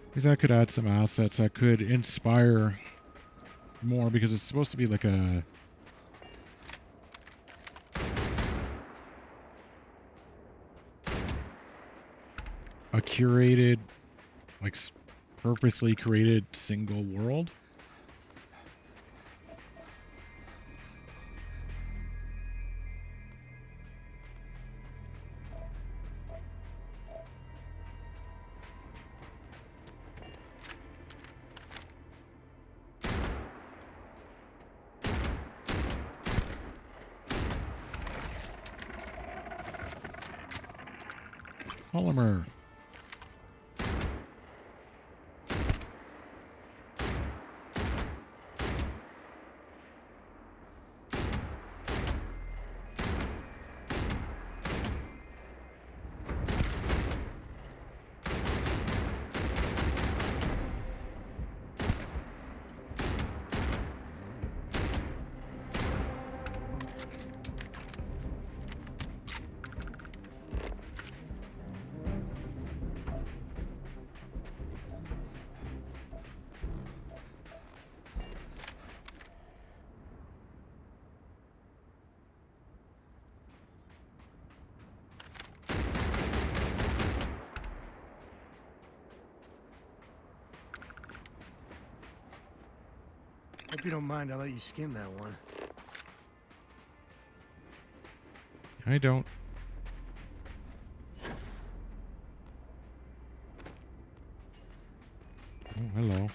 A: Because that could add some assets that could inspire more, because it's supposed to be like a curated, like purposely created single world. Polymer.
B: Hope you don't mind, I'll let you skim that one.
A: I don't. Oh, hello.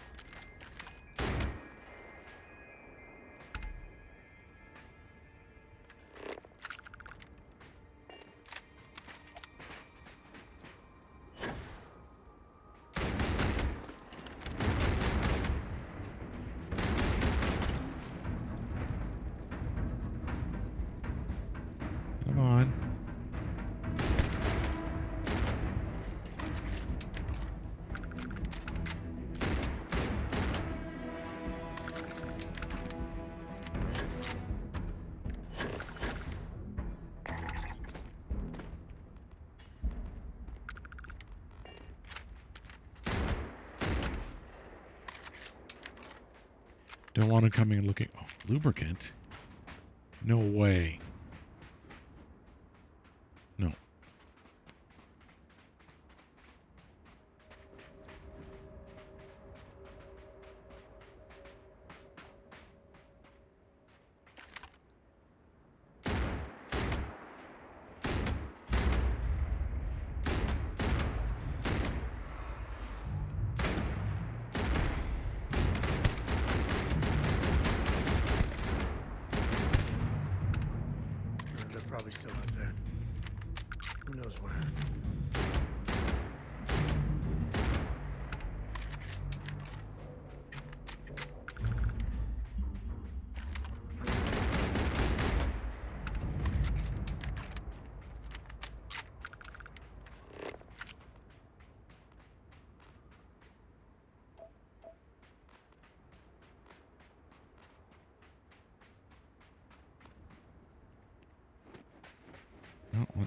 A: Come on. Don't want him coming and looking. Oh, lubricant? No way. No.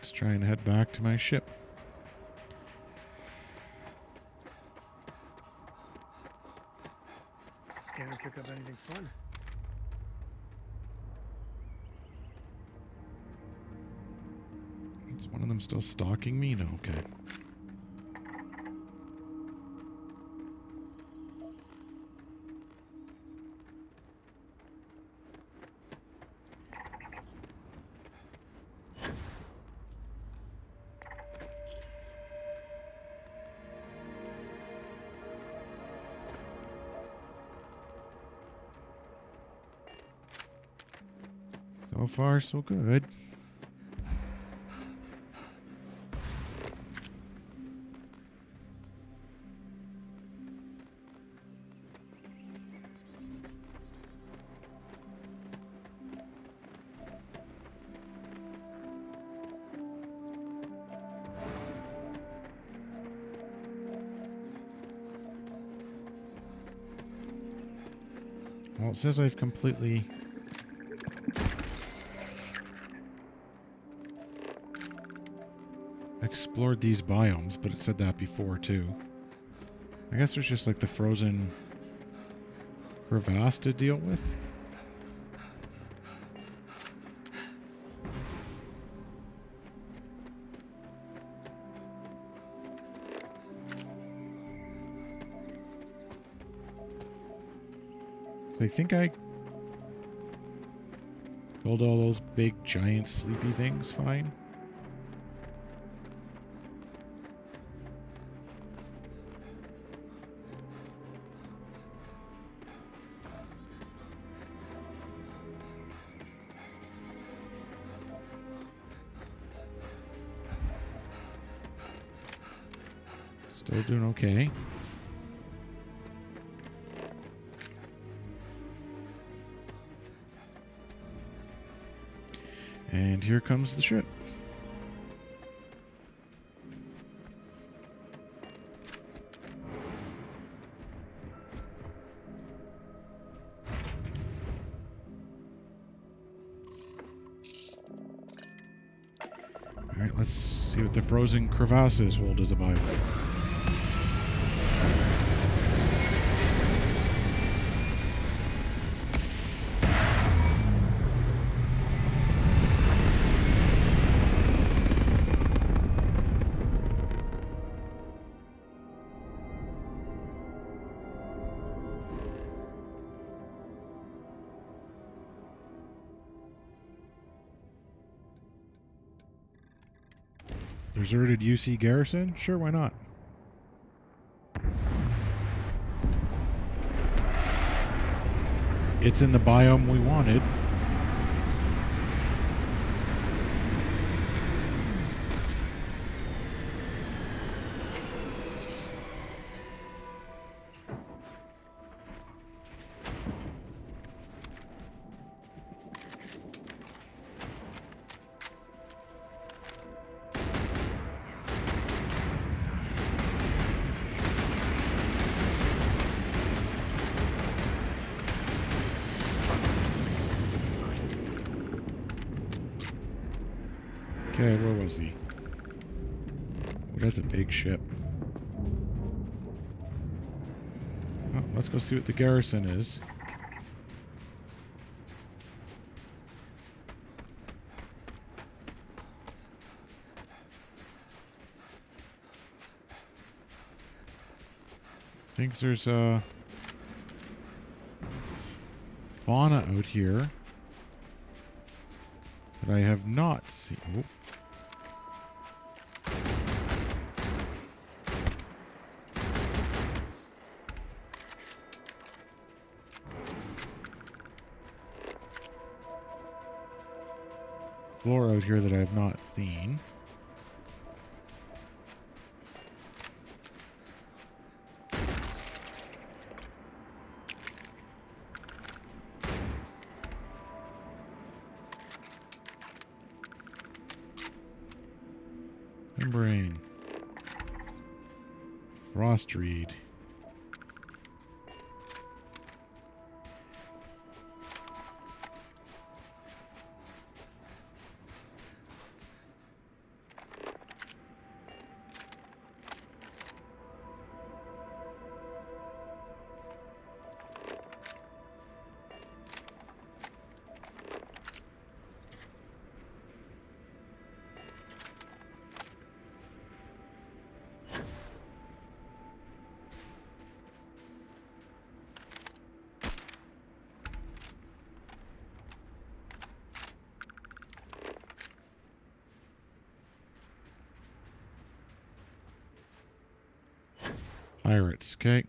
A: Let's try and head back to my ship.
B: Scanner pick up anything fun?
A: Is one of them still stalking me? No, okay. So far, so good. Well, it says I've completely explored these biomes, but it said that before too. I guess there's just like the frozen crevasse to deal with. I think I killed all those big giant sleepy things fine. Still doing okay. And here comes the ship. Alright, let's see what the frozen crevasses hold as a byway. Deserted UC garrison? Sure, why not? It's in the biome we wanted. Okay, where was he? Oh, that's a big ship. Oh, let's go see what the garrison is. I think there's a fauna out here that I have not seen. Oh. Flora out here that I have not seen. Membrane. Frost reed. Pirates, okay.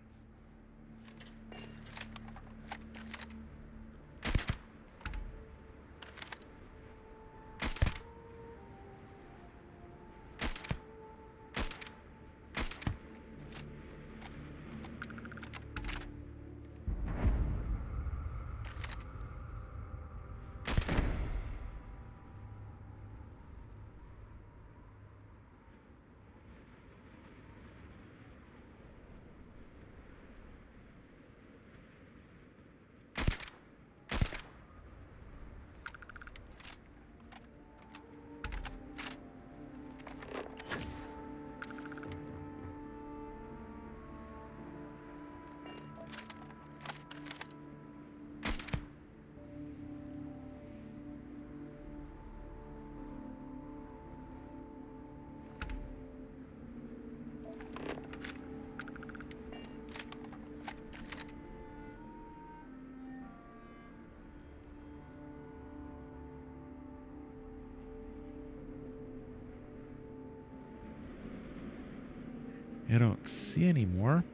A: I don't see any more.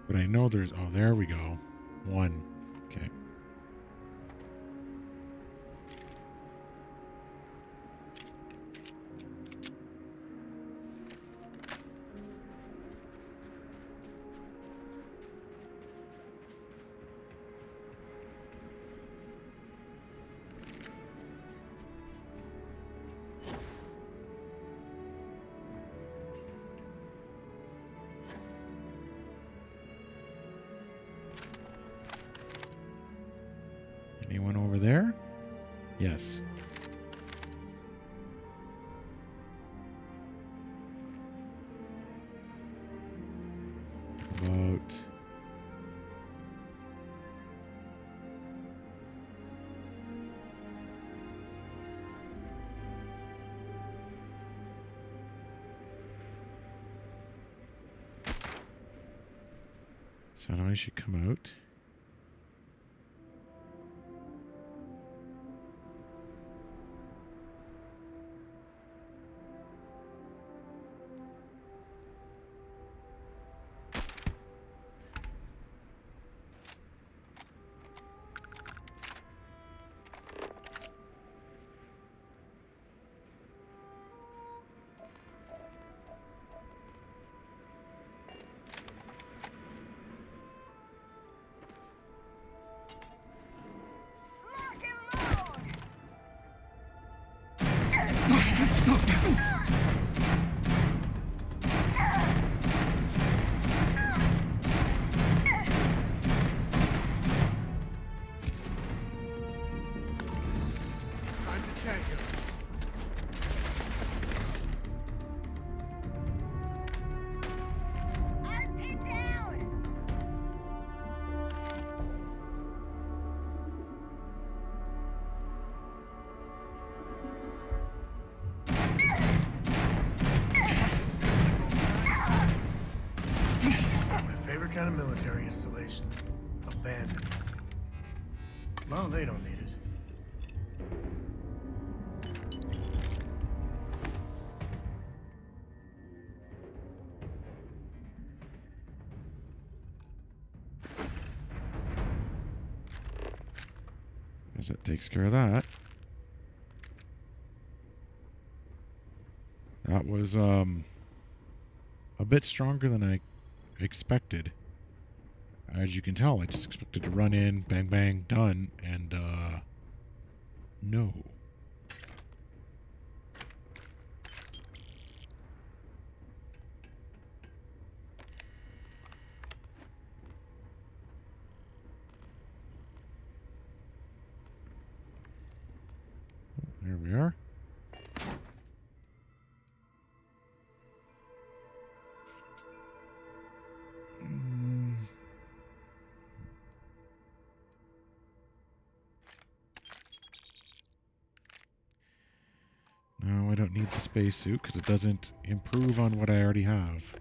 A: But I know there's... Oh, there we go. One. Okay. Anyone over there? Yes. About... So now I should come out.
B: Kind of military installation. Abandoned. Well, they don't need it.
A: Guess that takes care of that. That was a bit stronger than I expected. As you can tell, I just expected to run in, bang, bang, done, and, no. There we are. No, I don't need the spacesuit because it doesn't improve on what I already have.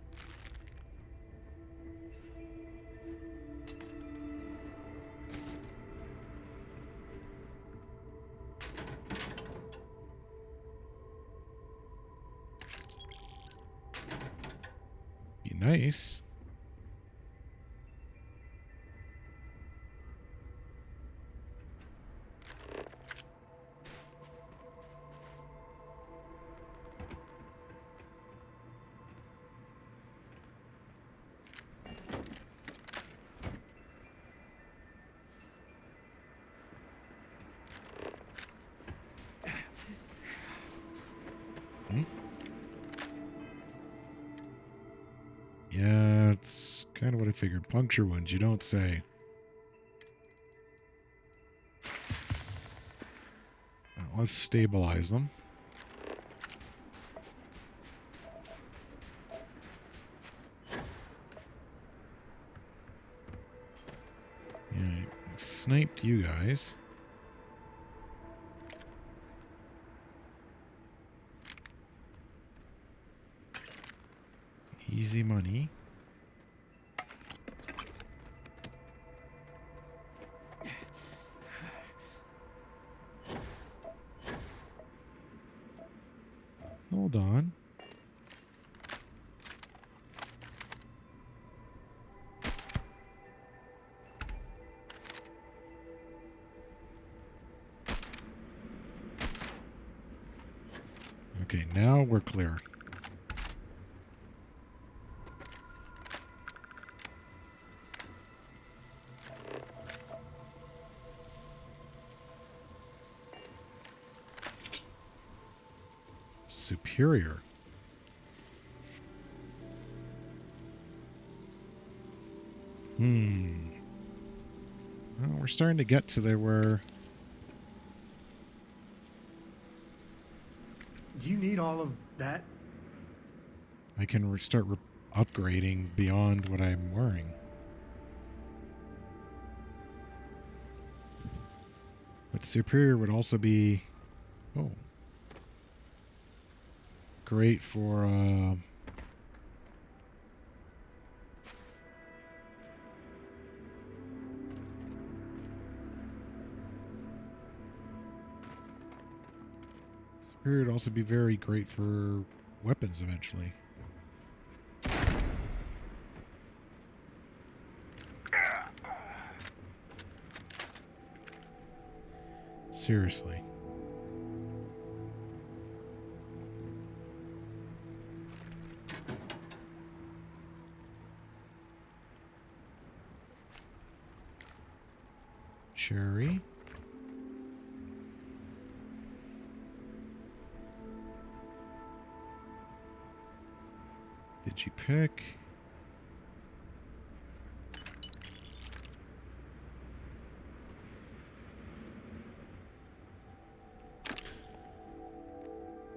A: nice. Yeah, it's kind of what I figured. Puncture wounds, you don't say. Let's stabilize them. Yeah, I sniped you guys. Easy money. Hold on. Okay, now we're clear. Superior. Well, we're starting to get to there where...
B: Do you need all of that?
A: I can start upgrading beyond what I'm wearing. But superior would also be... Oh. Great for... Superior would also be very great for weapons eventually. Seriously. Cherry. Did you pick?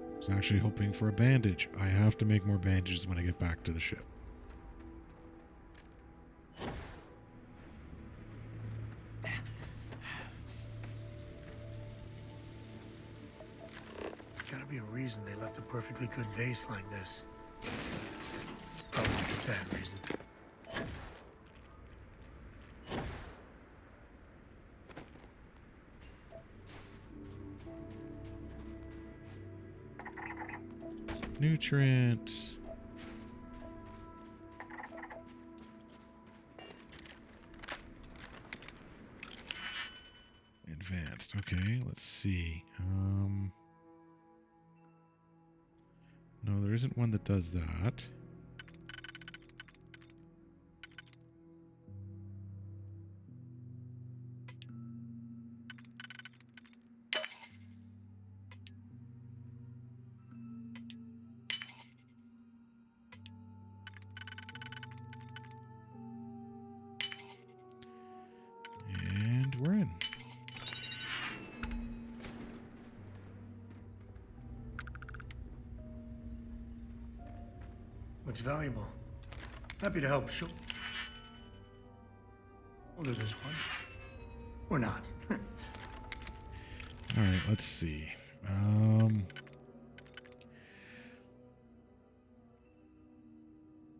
A: I was actually hoping for a bandage. I have to make more bandages when I get back to the ship.
B: There's gotta be a reason they left a perfectly good base like this. Probably a sad reason.
A: Nutrient. Advanced. Okay, let's see. No, there isn't one that does that. And we're in.
B: Looks valuable. Happy to help. Show. Well, there's this one. Or not.
A: All right, let's see.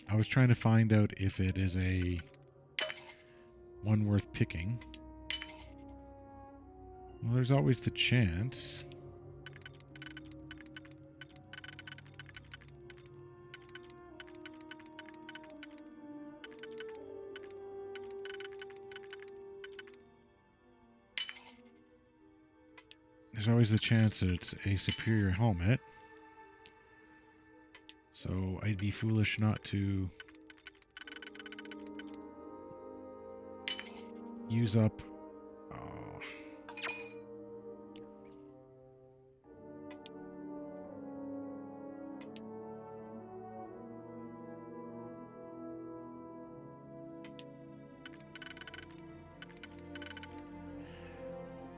A: I was trying to find out if it is a one worth picking. Well, there's always the chance. there's always the chance that it's a superior helmet. So I'd be foolish not to use up.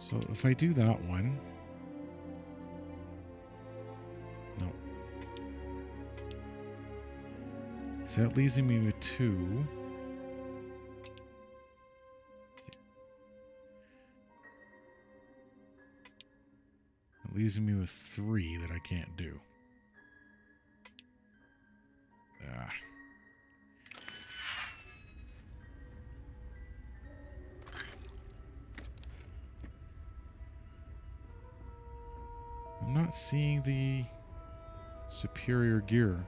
A: So if I do that one, no. So that leaves me with 2. It leaves me with 3 that I can't do. Ah. I'm not seeing the superior gear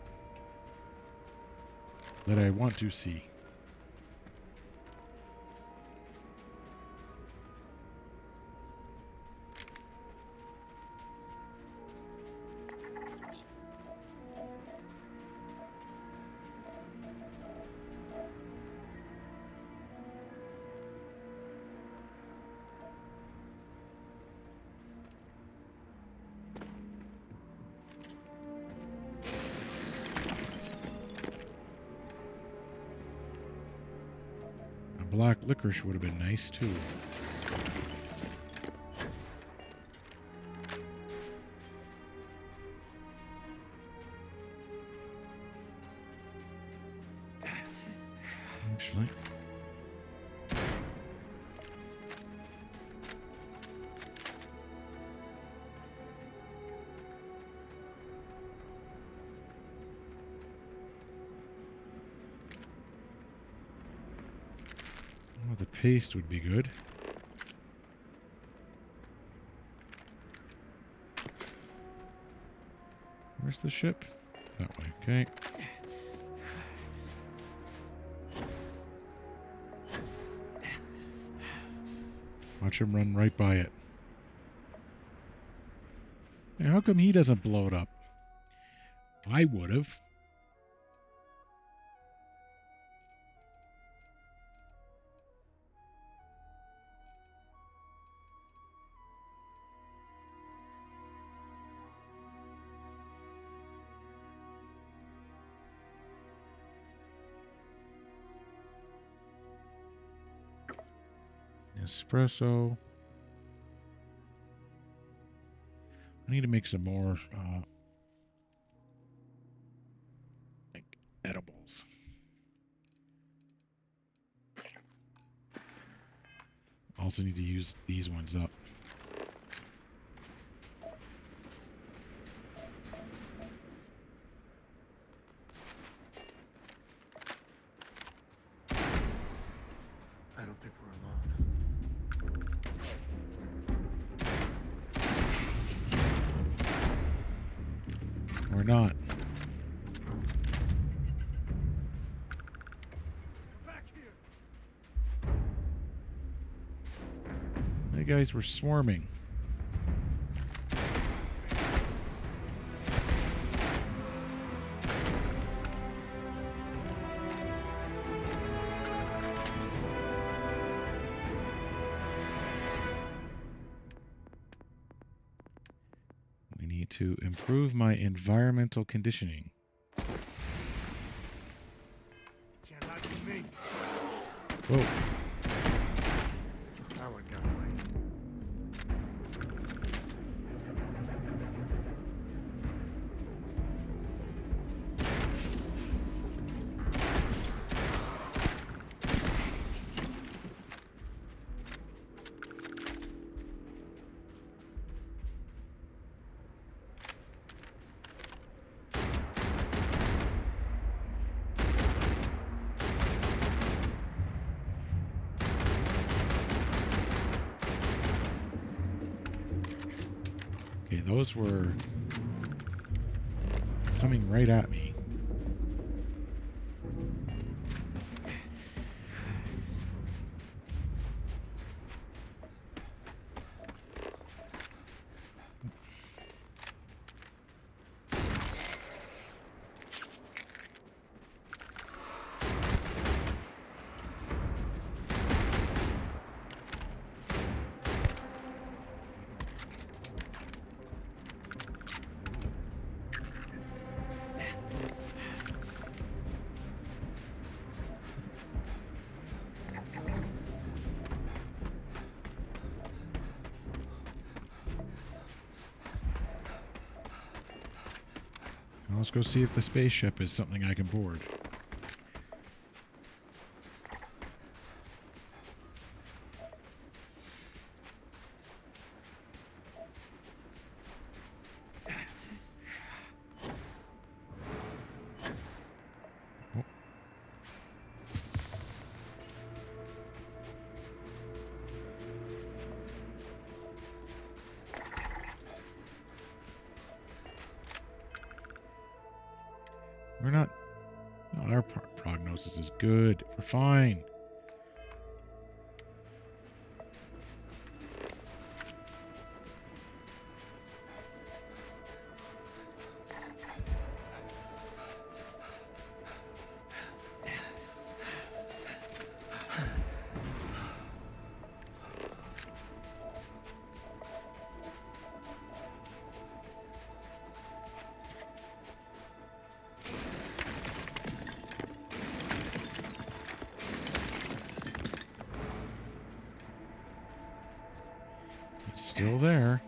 A: that I want to see. Black licorice would have been nice too. Actually. Oh, the paste would be good. Where's the ship? That way, okay. Watch him run right by it. Hey, how come he doesn't blow it up? I would have. Espresso. I need to make some more like edibles. Also need to use these ones up.
B: I don't think we're alone.
A: Or not. Hey guys, we're swarming. We need to improve my environmental conditioning.
B: Can't hide from me.
A: Whoa.
B: That one got away.
A: Okay, those were coming right at me. Well, let's go see if the spaceship is something I can board. We're not... No, our prognosis is good. We're fine. Still there.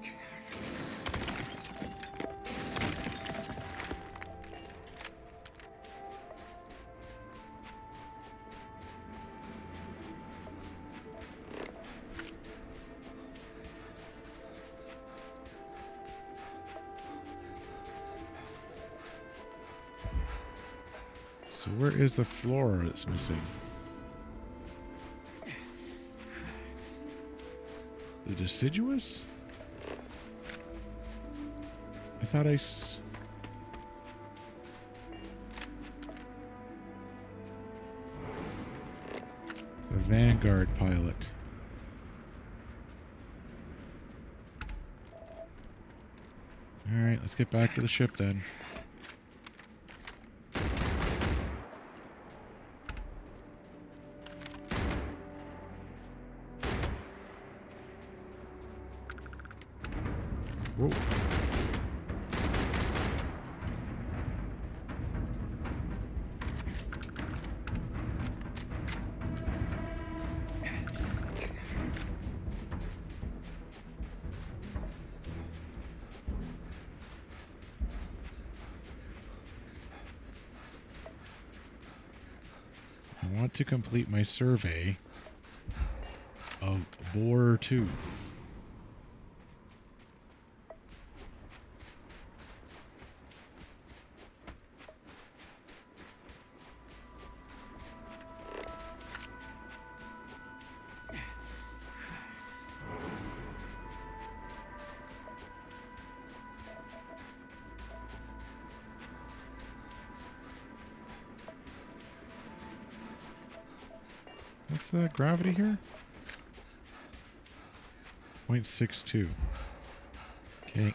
A: So where is the floor that's missing? The deciduous? I thought the Vanguard pilot. Alright, let's get back to the ship then. Whoa. I want to complete my survey of Bohr 2. What's the gravity here? 0.62. Okay.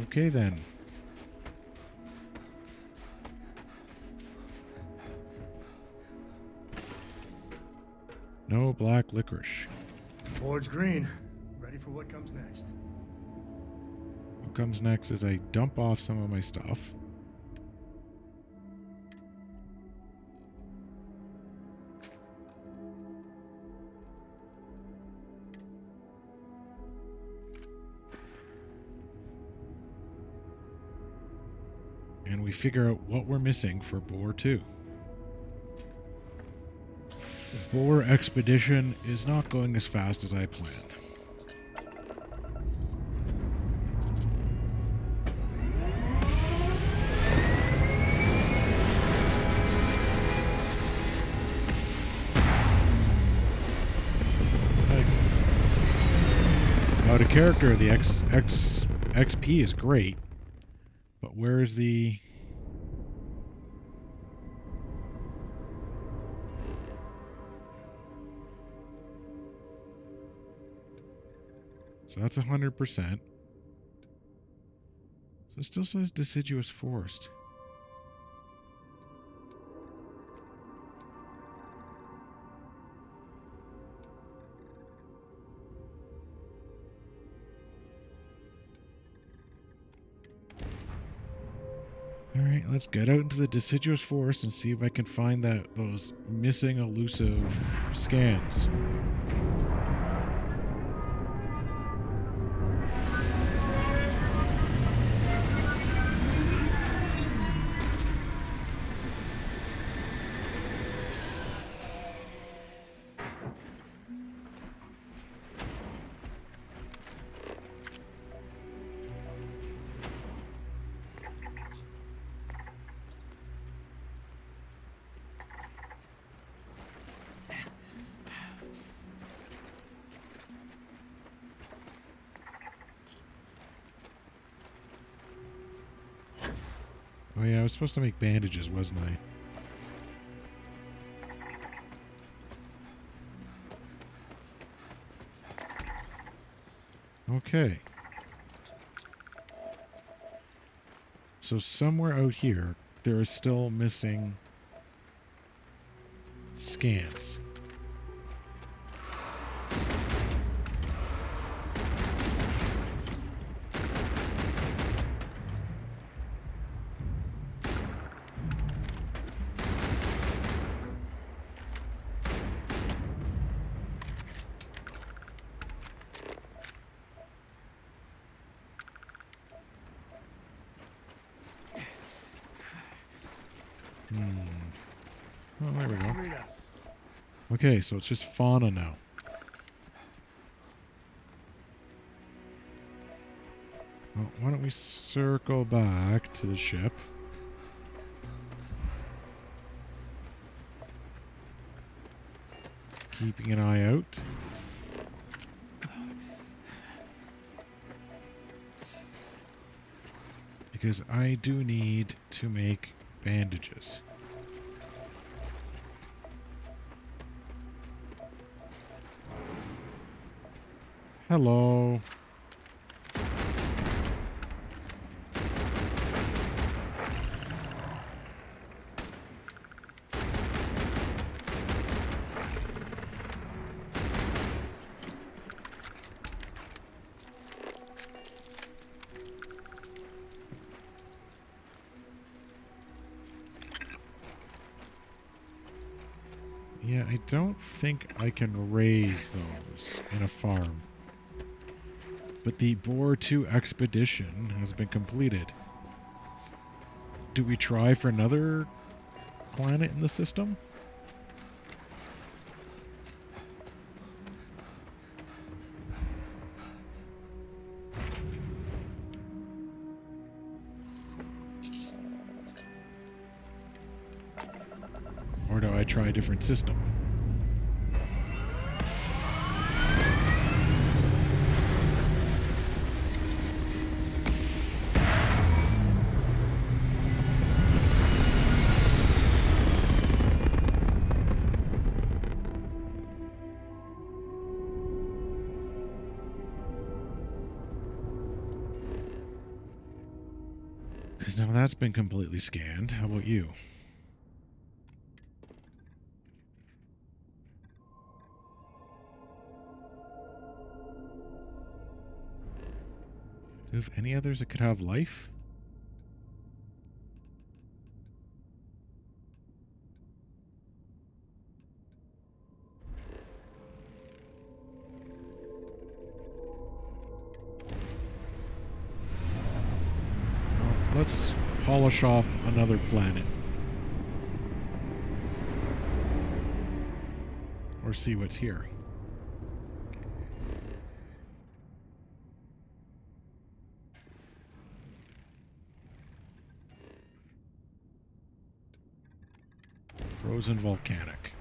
A: Okay then. No black licorice.
B: Board's green. Ready for what comes next.
A: What comes next is I dump off some of my stuff. And we figure out what we're missing for Bohr 2. The Bohr Expedition is not going as fast as I planned. Now the character, the XP is great. But where is the... So that's 100%. So it still says deciduous forest. Alright, let's get out into the deciduous forest and see if I can find those missing elusive scans. Oh yeah, I was supposed to make bandages, wasn't I? Okay. So somewhere out here, there are still missing scans. Oh, there we go. Okay, so it's just fauna now. Well, why don't we circle back to the ship? Keeping an eye out. Because I do need to make bandages. Hello. Yeah, I don't think I can raise those in a farm. But the Bohr Expedition has been completed. Do we try for another planet in the system? Or do I try a different system? Because now that's been completely scanned. How about you? Do you have any others that could have life? Well, let's polish off another planet. Or see what's here. Frozen volcanic.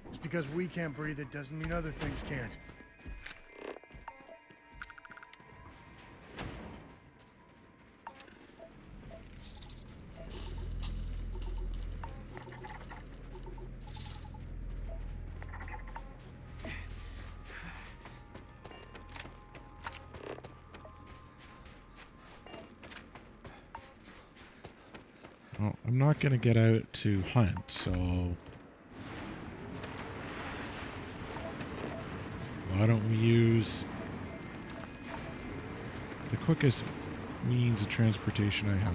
B: Just because we can't breathe it doesn't mean other things can't.
A: Well, I'm not going to get out to hunt, so why don't we use the quickest means of transportation I have?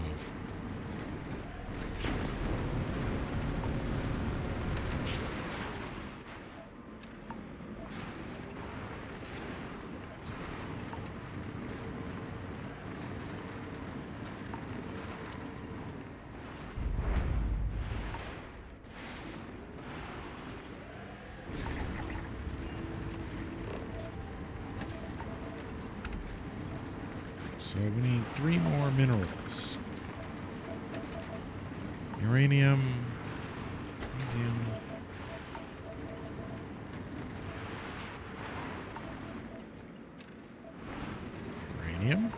A: So we need 3 more minerals. Uranium, magnesium, uranium.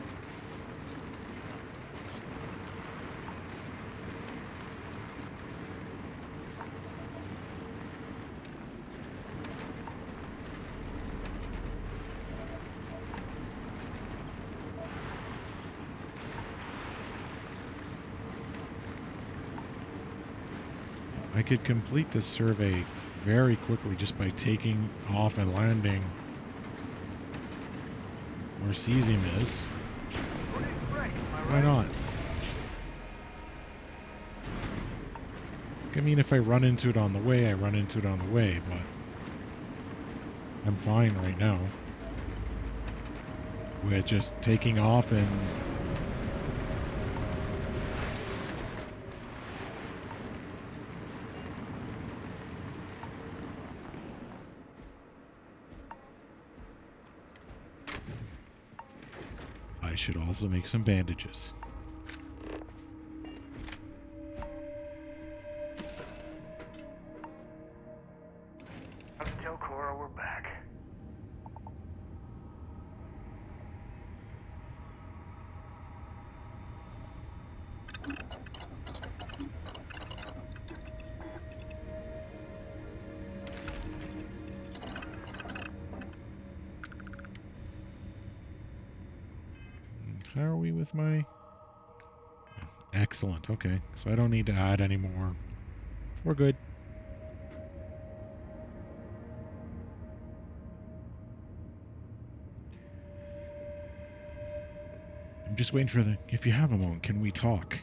A: I could complete this survey very quickly just by taking off and landing where cesium is. Why not? I mean, if I run into it on the way, I run into it on the way, but I'm fine right now with just taking off and I should also make some bandages.
M: Tell Cora we're back.
A: How are we with my... Excellent, okay. So I don't need to add any more. We're good. I'm just waiting for the... If you have a moment, can we talk?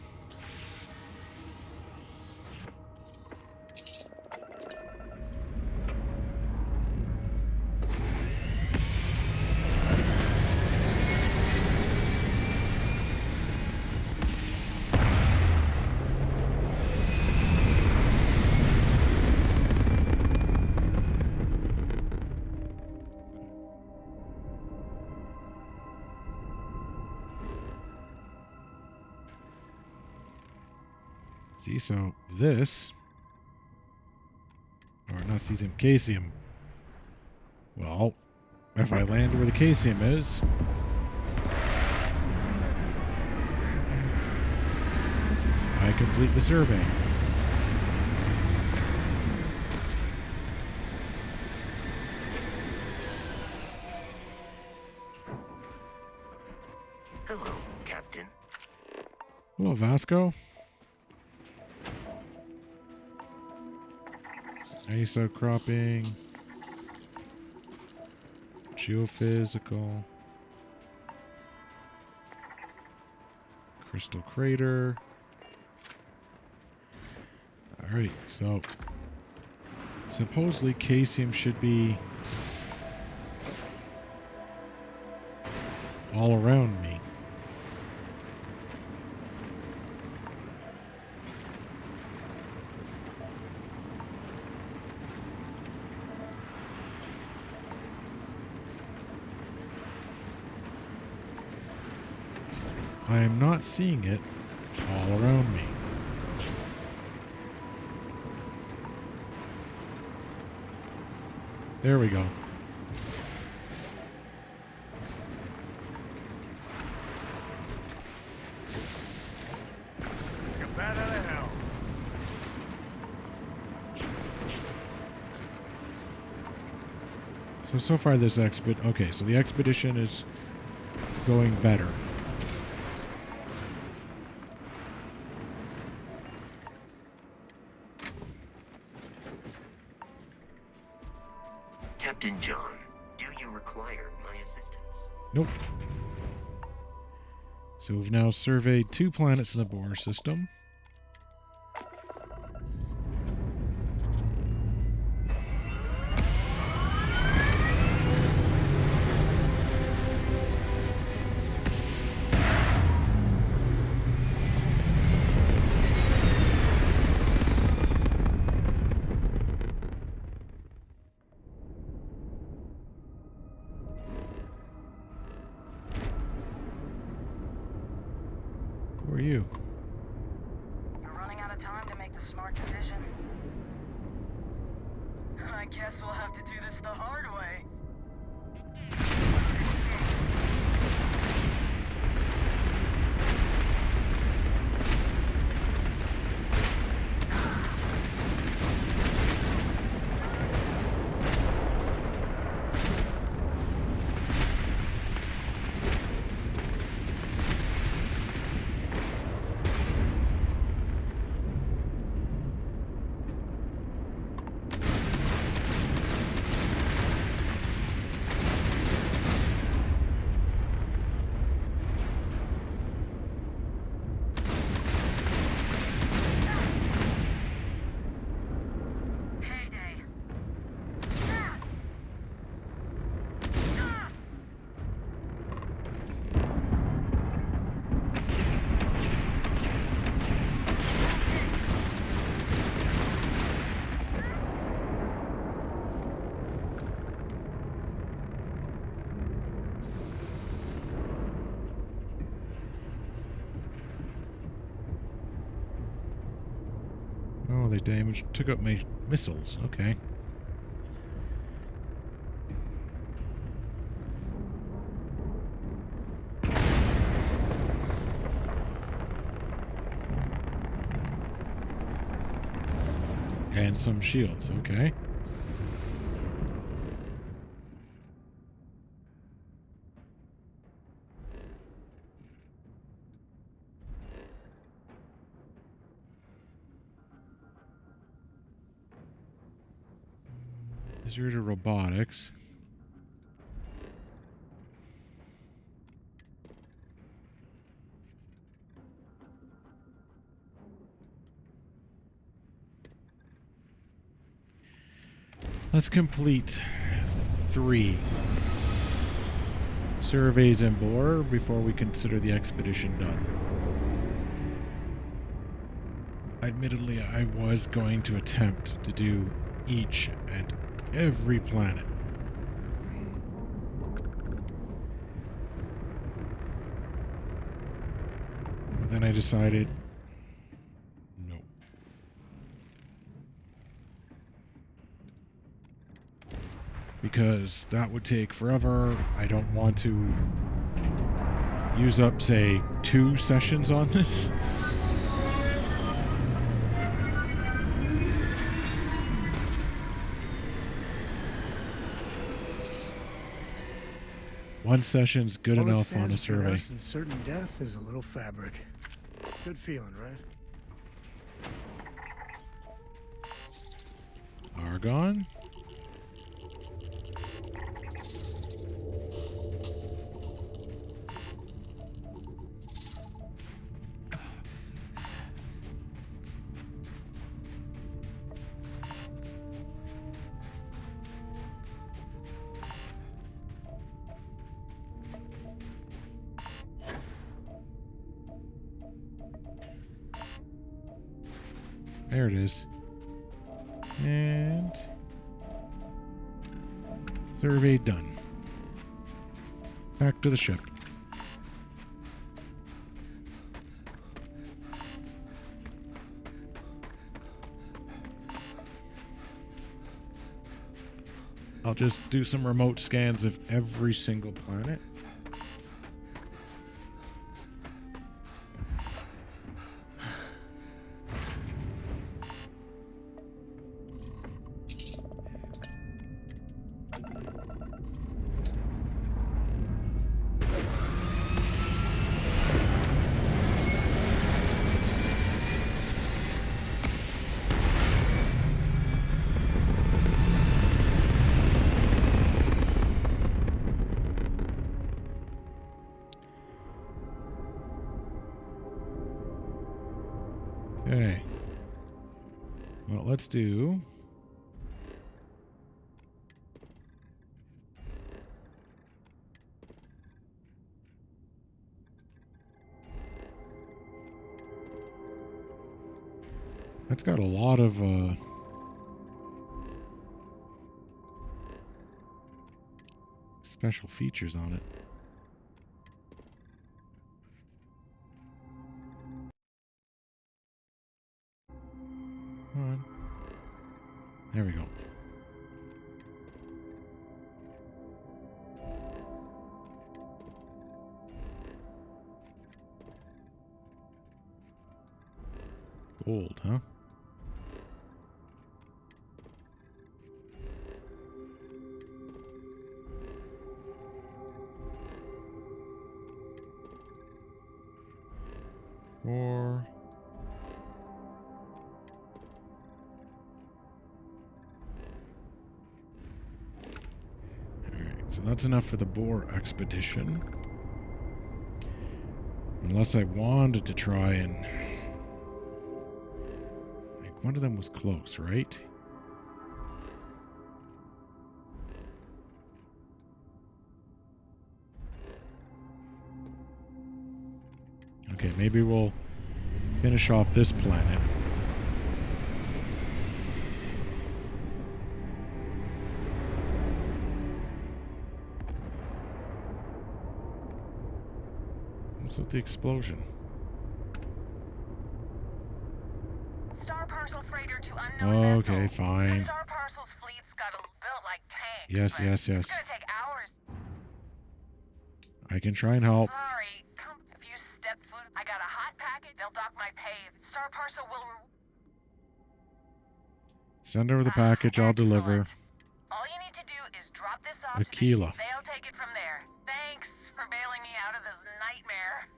A: See, so this, or not cesium, caesium. Well, if I land where the caesium is, I complete the survey.
R: Hello, Captain.
A: Hello, Vasco. Ice outcropping, geophysical, crystal crater. Alright, so supposedly caesium should be all around me. I am not seeing it all around me. There we go.
M: Get bat out of hell.
A: So far this okay, so the expedition is going better.
R: Captain John, do you require my assistance?
A: Nope. So we've now surveyed 2 planets in the Bohr system. Who are you?
S: You're running out of time to make the smart decision. I guess we'll have to do this the hard way.
A: Oh, they took out my missiles. Okay. And some shields. Okay. Here's your robotics. Let's complete 3 surveys in Bohr before we consider the expedition done. Admittedly, I was going to attempt to do each and every planet. But then I decided, no. Because that would take forever. I don't want to use up, say, 2 sessions on this. One session's good
B: All
A: enough
B: that
A: on a
B: stands between
A: survey.
B: us and certain death is a little fabric. Good feeling, right?
A: Argon? There it is. And survey done. Back to the ship. I'll just do some remote scans of every single planet. Okay. Well, let's do... That's got a lot of special features on it. Come on. There we go. Gold, huh? Four. Alright, so that's enough for the Bohr Expedition. Unless I wanted to try and... Like, one of them was close, right? Okay, maybe we'll finish off this planet. What's with the explosion?
S: Star parcel freighter to unknown
A: Okay,
S: vessel.
A: fine.
S: Star parcel's fleet's got built like tanks.
A: Yes,
S: but
A: yes, yes.
S: It's gonna take hours.
A: I can try and help.
S: Sorry, if you step foot, I got a hot packet. They'll dock my pay. Star parcel will.
A: Send over the package, I'll deliver.
S: All you need to do is drop this off
A: Aquila.
S: to the... They'll take it from there. Thanks for bailing me out of this nightmare.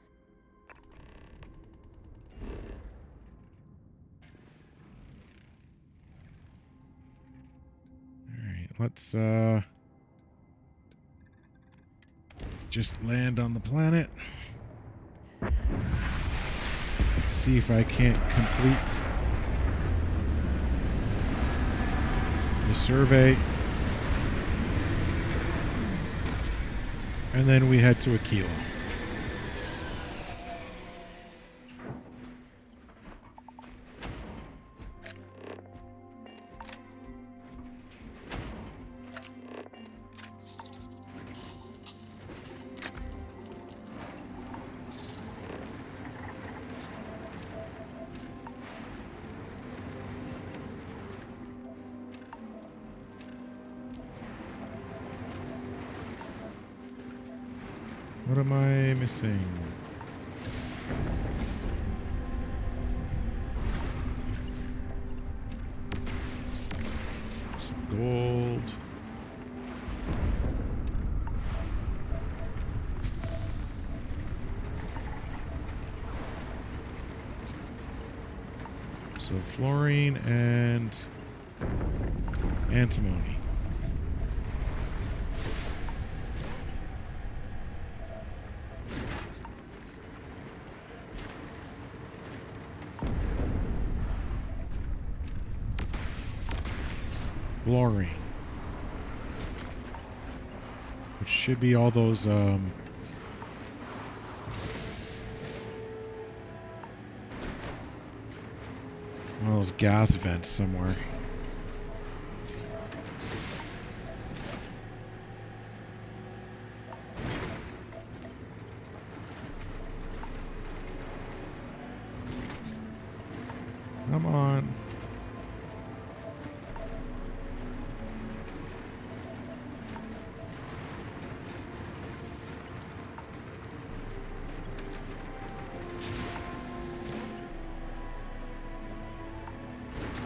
A: Alright, let's just land on the planet. See if I can't complete the survey. And then we head to Aquila. What am I missing? Some gold. So fluorine and antimony. Fluorine. Which should be all those, one of those gas vents somewhere. Come on.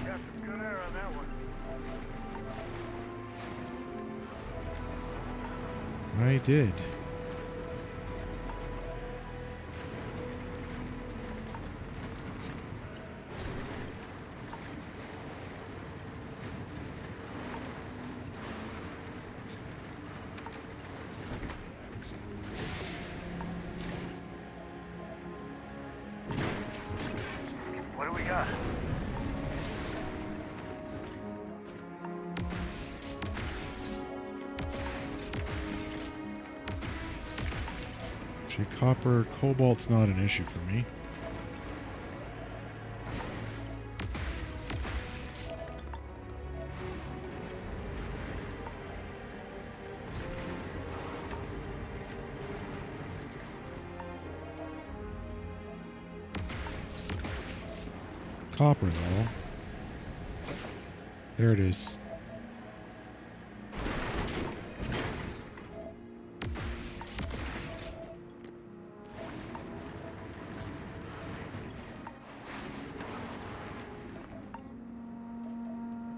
M: Got some good air on that one.
A: I did.
M: What do we got?
A: Actually, copper, cobalt's not an issue for me. Copper, though. There it is.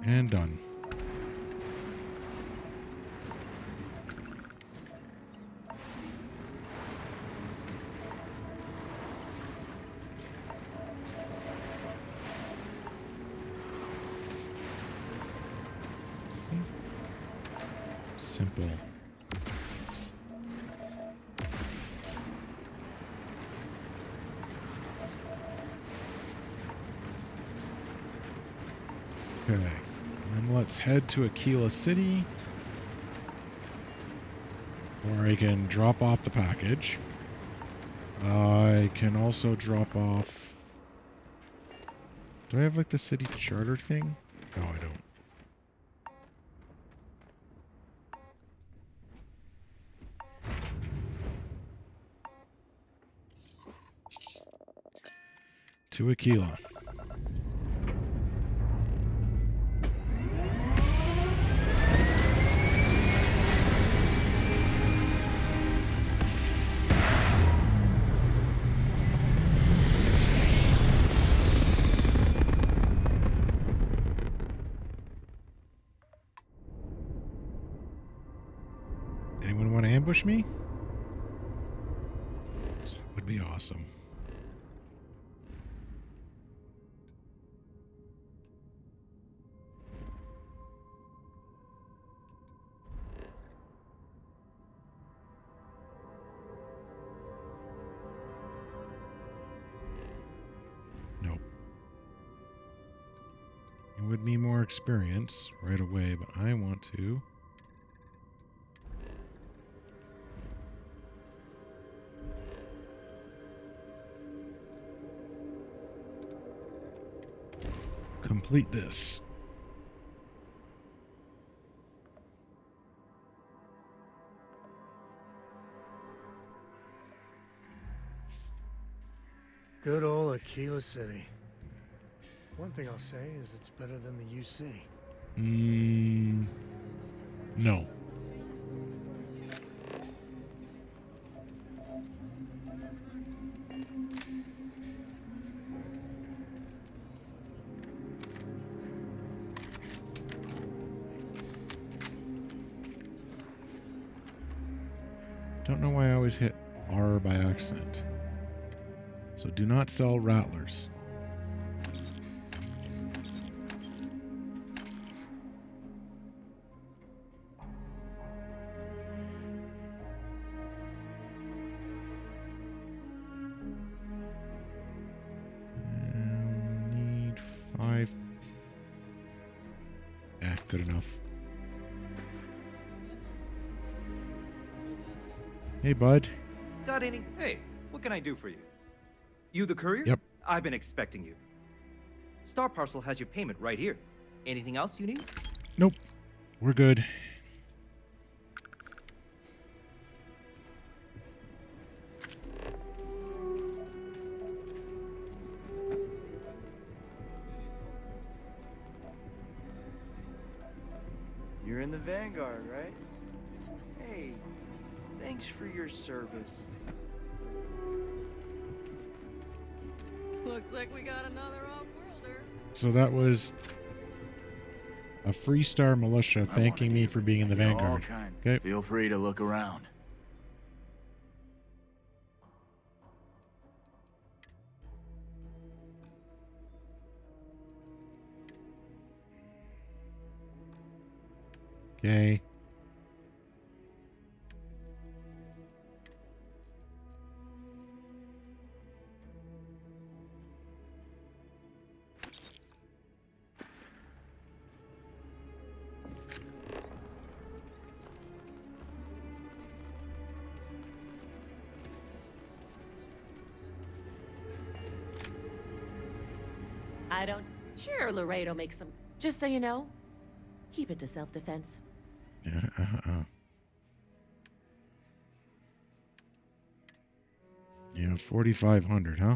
A: And done. Simple. Okay. Then let's head to Aquila City, where I can drop off the package. I can also drop off... Do I have like the city charter thing? No, I don't. To Aquila. Anyone want to ambush me? That would be awesome. Nope. It would be more experience right away, but I want to... complete this.
B: Good old Aquila City. One thing I'll say is it's better than the UC.
A: No. Don't know why I always hit R by accident. So do not sell rattlers. Need 5. Good enough. Hey, bud.
T: Got any? Hey, what can I do for you? You the courier?
A: Yep.
T: I've been expecting you. Star Parcel has your payment right here. Anything else you need?
A: Nope. We're good.
U: You're in the Vanguard, right? Hey, thanks for your service.
V: Looks like we got another off-worlder.
A: So that was a Freestar militia thanking me for being in the Vanguard. Okay.
U: Feel free to look around.
A: Okay.
C: I don't... Sure, Laredo makes some... Just so you know, keep it to self-defense.
A: Yeah, Yeah, 4,500, huh?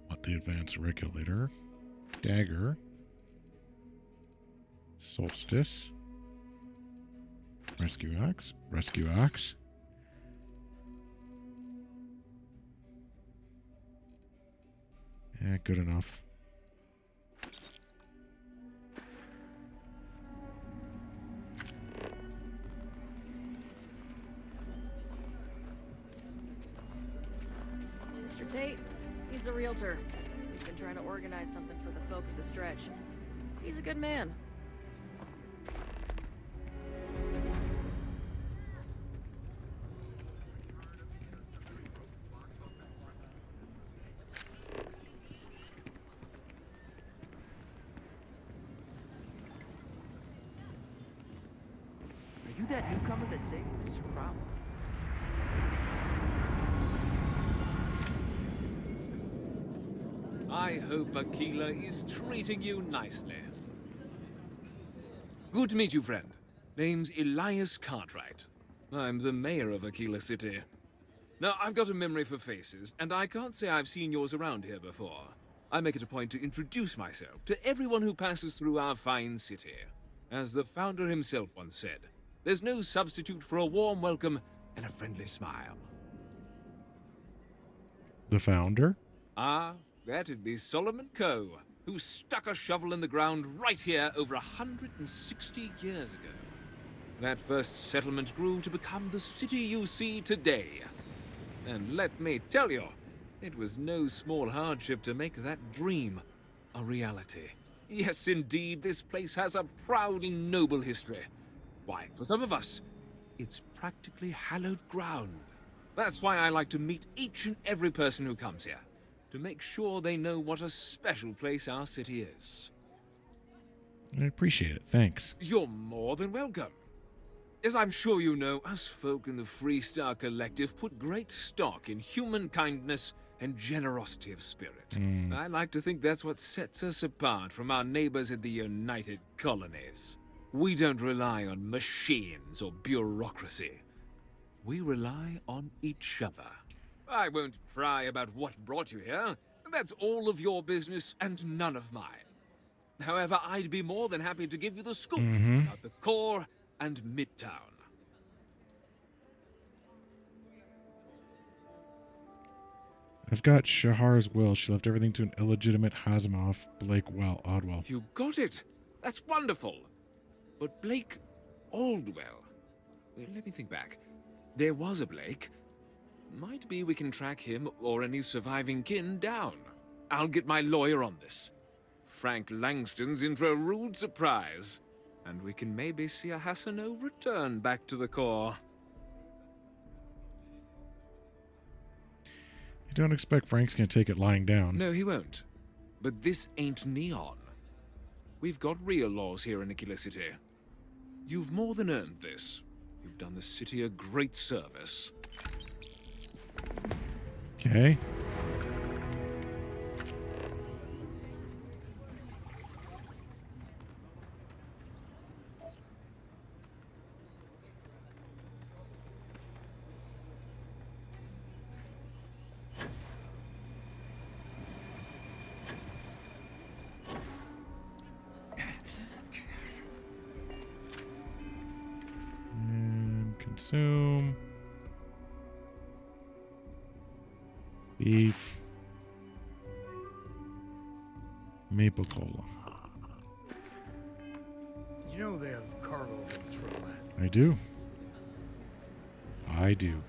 A: What the advanced regulator? Dagger. Solstice. Rescue axe. Rescue axe. Yeah, good enough.
V: Mr. Tate, he's a realtor. He's been trying to organize something for the folk of the stretch. He's a good man.
U: Are you that newcomer that saved Mr. Crowley?
E: I hope Aquila is treating you nicely. Good to meet you, friend. Name's Elias Cartwright. I'm the mayor of Aquila City. Now, I've got a memory for faces, and I can't say I've seen yours around here before. I make it a point to introduce myself to everyone who passes through our fine city. As the founder himself once said, there's no substitute for a warm welcome and a friendly smile.
A: The founder?
E: Ah, that'd be Solomon Coe, who stuck a shovel in the ground right here over 160 years ago. That first settlement grew to become the city you see today. And let me tell you, it was no small hardship to make that dream a reality. Yes, indeed, this place has a proud and noble history. Why, for some of us, it's practically hallowed ground. That's why I like to meet each and every person who comes here, to make sure they know what a special place our city is.
A: I appreciate it, thanks.
E: You're more than welcome. As I'm sure you know, us folk in the Freestar Collective put great stock in human kindness and generosity of spirit. I like to think that's what sets us apart from our neighbors in the United Colonies. We don't rely on machines or bureaucracy. We rely on each other. I won't pry about what brought you here. That's all of your business and none of mine. However, I'd be more than happy to give you the scoop about the core and Midtown.
A: I've got Shahar's will. She left everything to an illegitimate Hazimov, Blake Odwell.
E: You got it. That's wonderful. But Blake Aldwell. Well, let me think back. There was a Blake. Might be we can track him or any surviving kin down. I'll get my lawyer on this. Frank Langston's in for a rude surprise. And we can maybe see a Hassanov return back to the core.
A: You don't expect Frank's gonna take it lying down.
E: No, he won't. But this ain't neon. We've got real laws here in Aquila City. You've more than earned this. You've done the city a great service.
A: Okay. Consume. Beef. Maple cola.
B: You know they have cargo boats for Let.
A: I do. I do.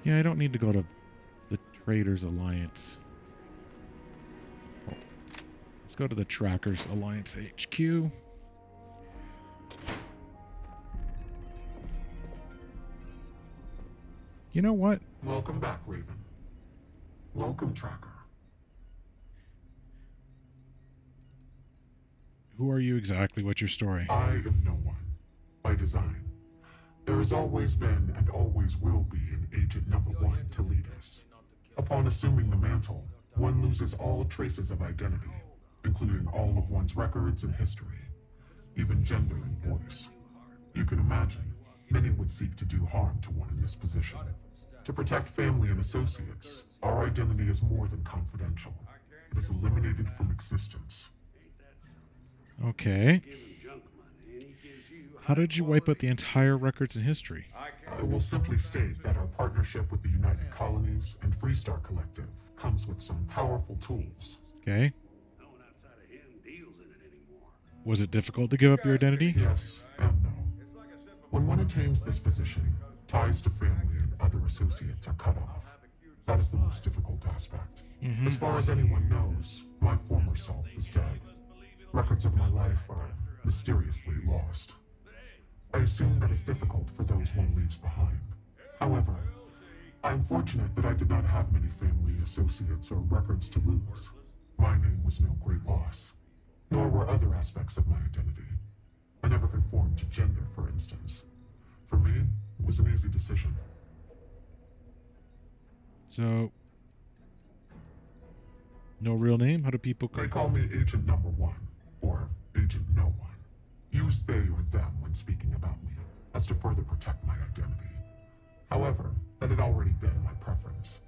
A: Yeah, I don't need to go to the Traders Alliance. Oh. Let's go to the Trackers Alliance HQ. You know what?
F: Welcome back, Raven. Welcome, Tracker.
A: Who are you exactly? What's your story?
F: I am no one. By design. There has always been and always will be an Agent Number 1 to lead us. Upon assuming the mantle, one loses all traces of identity, including all of one's records and history, even gender and voice. You can imagine, many would seek to do harm to one in this position. To protect family and associates, our identity is more than confidential. It is eliminated from existence.
A: Okay. How did you wipe out the entire records and history?
F: I will simply state that our partnership with the United Colonies and Freestar Collective comes with some powerful tools.
A: Okay. Was it difficult to give up your identity?
F: Yes and no. When one attains this position, ties to family and other associates are cut off. That is the most difficult aspect. As far as anyone knows, my former self is dead. Records of my life are mysteriously lost. I assume that is difficult for those one leaves behind. However, I am fortunate that I did not have many family, associates, or records to lose. My name was no great loss, nor were other aspects of my identity. I never conformed to gender, for instance. For me, it was an easy decision.
A: So, no real name? How do people
F: They call me Agent Number 1, or Agent No One. Use they or them when speaking about me, as to further protect my identity. However, that had already been my preference.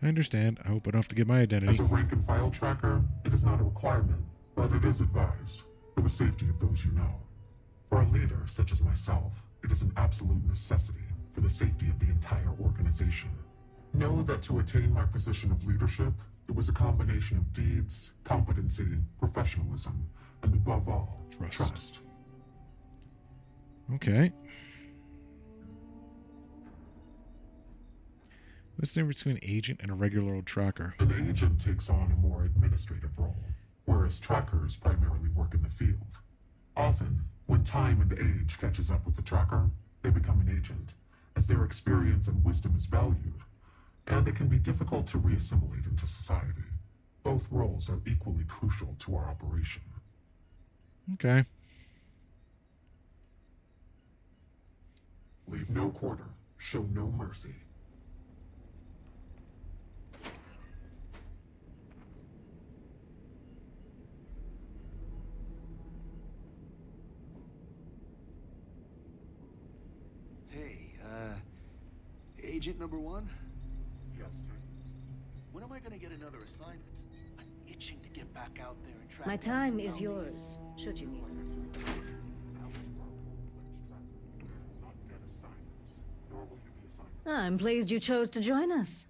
A: I understand. I hope I don't have to give my identity.
F: As a rank and file tracker, it is not a requirement, but it is advised, for the safety of those you know. For a leader such as myself, it is an absolute necessity for the safety of the entire organization. Know that to attain my position of leadership, it was a combination of deeds, competency, professionalism, and above all, trust.
A: Okay. What's the difference between an agent and a regular old tracker?
F: An agent takes on a more administrative role, whereas trackers primarily work in the field. Often, when time and age catches up with the tracker, they become an agent, as their experience and wisdom is valued, and it can be difficult to re-assimilate into society. Both roles are equally crucial to our operation.
A: Okay.
F: Leave no quarter, show no mercy.
O: Hey, Agent Number 1?
F: Yes, Tank.
O: When am I gonna get another assignment? I'm itching to get back out there and track
G: My
O: down
G: time
O: some
G: is
O: bounties.
G: yours, should you need it. I'm pleased you chose to join us.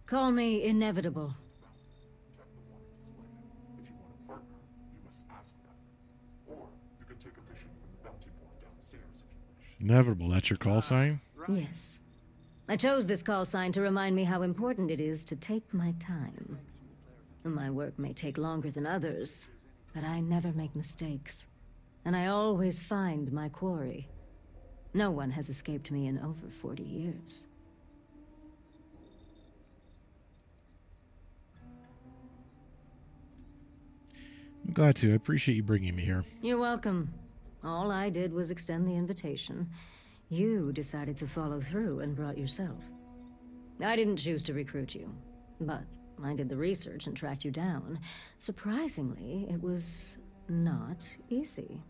G: Call me Inevitable.
F: If you want a partner, you must ask them. Or you can take a mission from the bounty board downstairs if you wish.
A: Inevitable, that's your call sign?
G: Yes. I chose this call sign to remind me how important it is to take my time. My work may take longer than others, but I never make mistakes. And I always find my quarry. No one has escaped me in over 40 years.
A: I'm glad to. I appreciate you bringing me here.
G: You're welcome. All I did was extend the invitation. You decided to follow through and brought yourself. I didn't choose to recruit you, but I did the research and tracked you down. Surprisingly, it was not easy.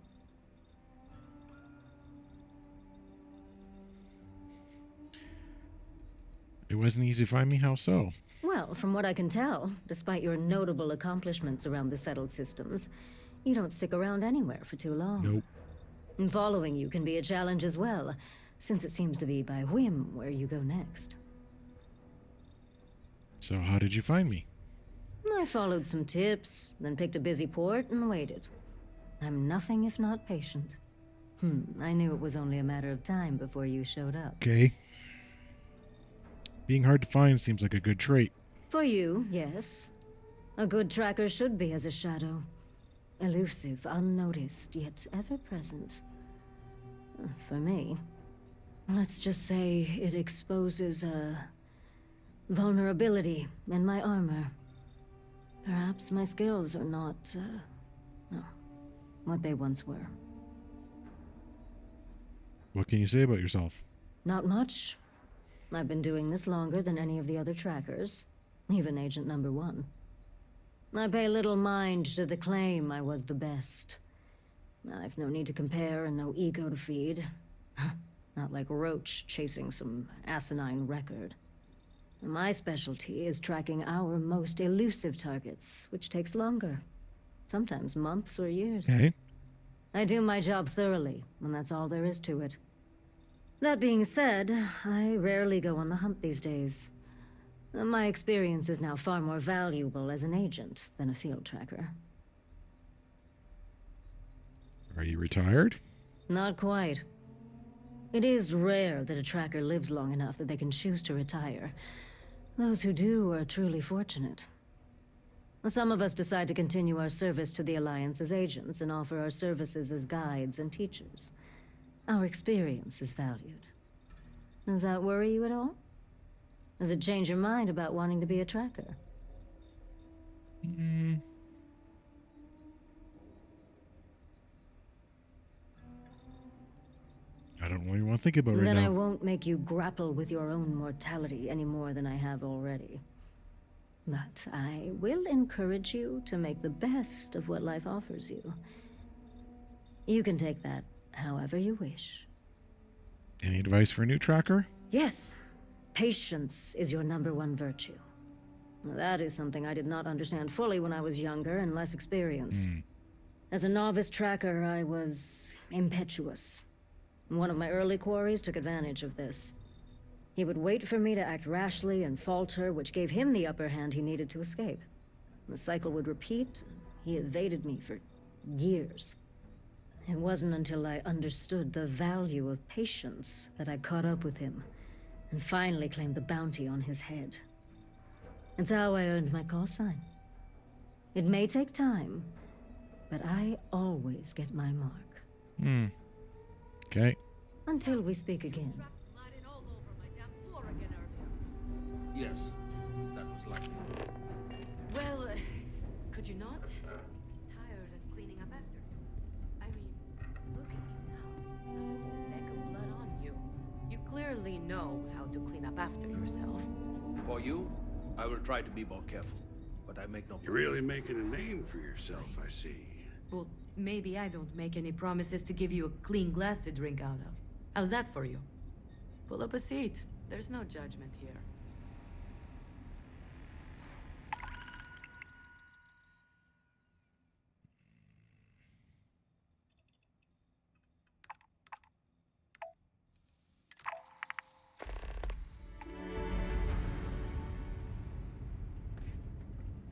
A: It wasn't easy to find me? How so?
G: Well, from what I can tell, despite your notable accomplishments around the settled systems, you don't stick around anywhere for too long.
A: Nope.
G: And following you can be a challenge as well, since it seems to be by whim where you go next.
A: So how did you find me?
G: I followed some tips, then picked a busy port and waited. I'm nothing if not patient. I knew it was only a matter of time before you showed up.
A: Okay. Being hard to find seems like a good trait.
G: For you, yes. A good tracker should be as a shadow. Elusive, unnoticed, yet ever present. For me, Let's just say it exposes a vulnerability in my armor. Perhaps my skills are not, well, what they once were.
A: What can you say about yourself?
G: Not much. I've been doing this longer than any of the other trackers, even Agent Number 1. I pay little mind to the claim I was the best. I've no need to compare and no ego to feed. Not like Roach chasing some asinine record. My specialty is tracking our most elusive targets, which takes longer. Sometimes months or years.
A: Okay.
G: I do my job thoroughly, and that's all there is to it. That being said, I rarely go on the hunt these days. My experience is now far more valuable as an agent than a field tracker.
A: Are you retired?
G: Not quite. It is rare that a tracker lives long enough that they can choose to retire. Those who do are truly fortunate. Some of us decide to continue our service to the Alliance as agents and offer our services as guides and teachers. Our experience is valued. Does that worry you at all? Does it change your mind about wanting to be a tracker?
A: I don't really want to think about it right
G: Then
A: now.
G: I won't make you grapple with your own mortality any more than I have already. But I will encourage you to make the best of what life offers you. You can take that however you wish.
A: Any advice for a new tracker?
G: Yes. Patience is your #1 virtue. That is something I did not understand fully when I was younger and less experienced. As a novice tracker, I was impetuous. One of my early quarries took advantage of this. He would wait for me to act rashly and falter, which gave him the upper hand he needed to escape. The cycle would repeat. He evaded me for years. It wasn't until I understood the value of patience that I caught up with him and finally claimed the bounty on his head. It's how I earned my call sign. It may take time, but I always get my mark.
A: Okay.
G: Until we speak again.
E: Yes, that was likely.
V: Well, could you not? Tired of cleaning up after? I mean, look at you now. Not a speck of blood on you. You clearly know how to clean up after yourself.
E: For you, I will try to be more careful, but I make no
D: You're really making a name for yourself, I see.
V: Well, maybe I don't make any promises to give you a clean glass to drink out of. How's that for you? Pull up a seat. There's no judgment here.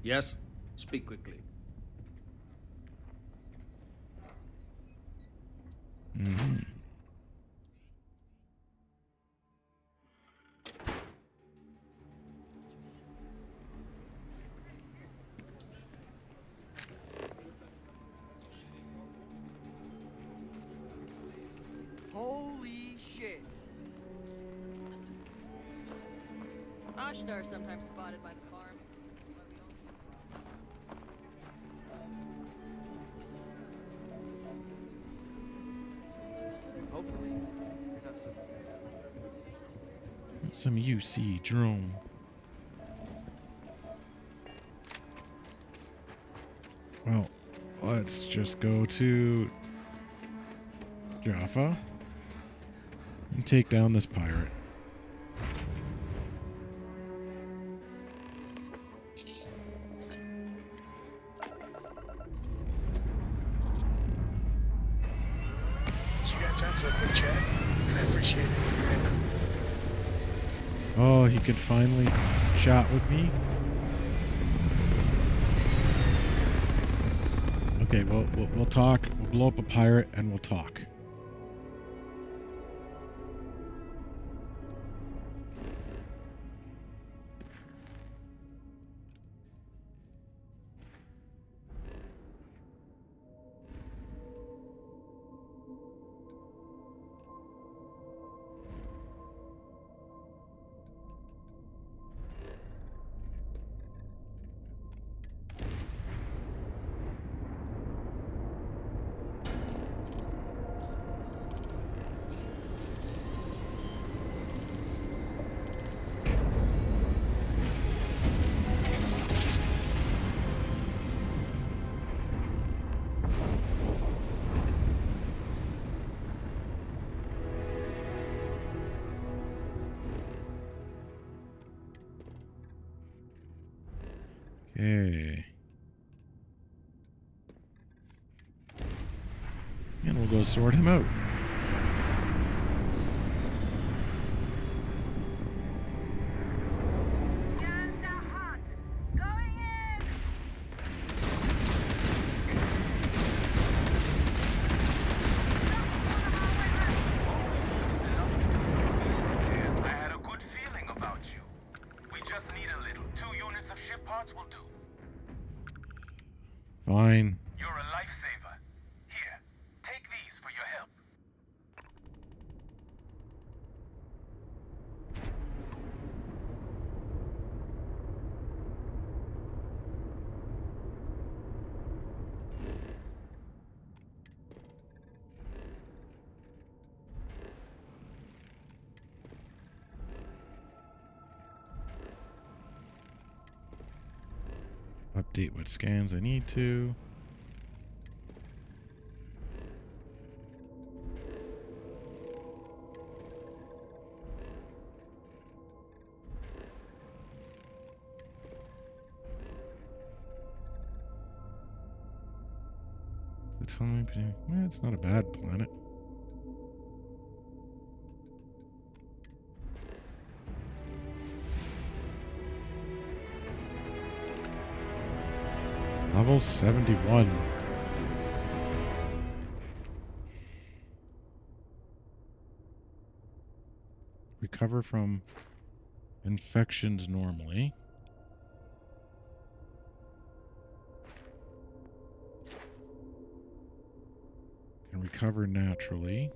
E: Yes? Speak quickly.
V: Holy shit! Ashtar sometimes spotted by the farms.
T: Hopefully, you're not so close.
A: Some UC drone. Well, let's just go to Jaffa and take down this pirate.
O: So you got time for a quick chat? I appreciate it.
A: Oh, he could finally chat with me. Okay, we'll talk. We'll blow up a pirate and we'll talk. Okay. And we'll go sort him out. Fine.
H: You're a lifesaver. Here, take these for your help.
A: Update what scans I need to. Well, it's not a bad planet. Level 71. Recover from infections normally. Can recover naturally.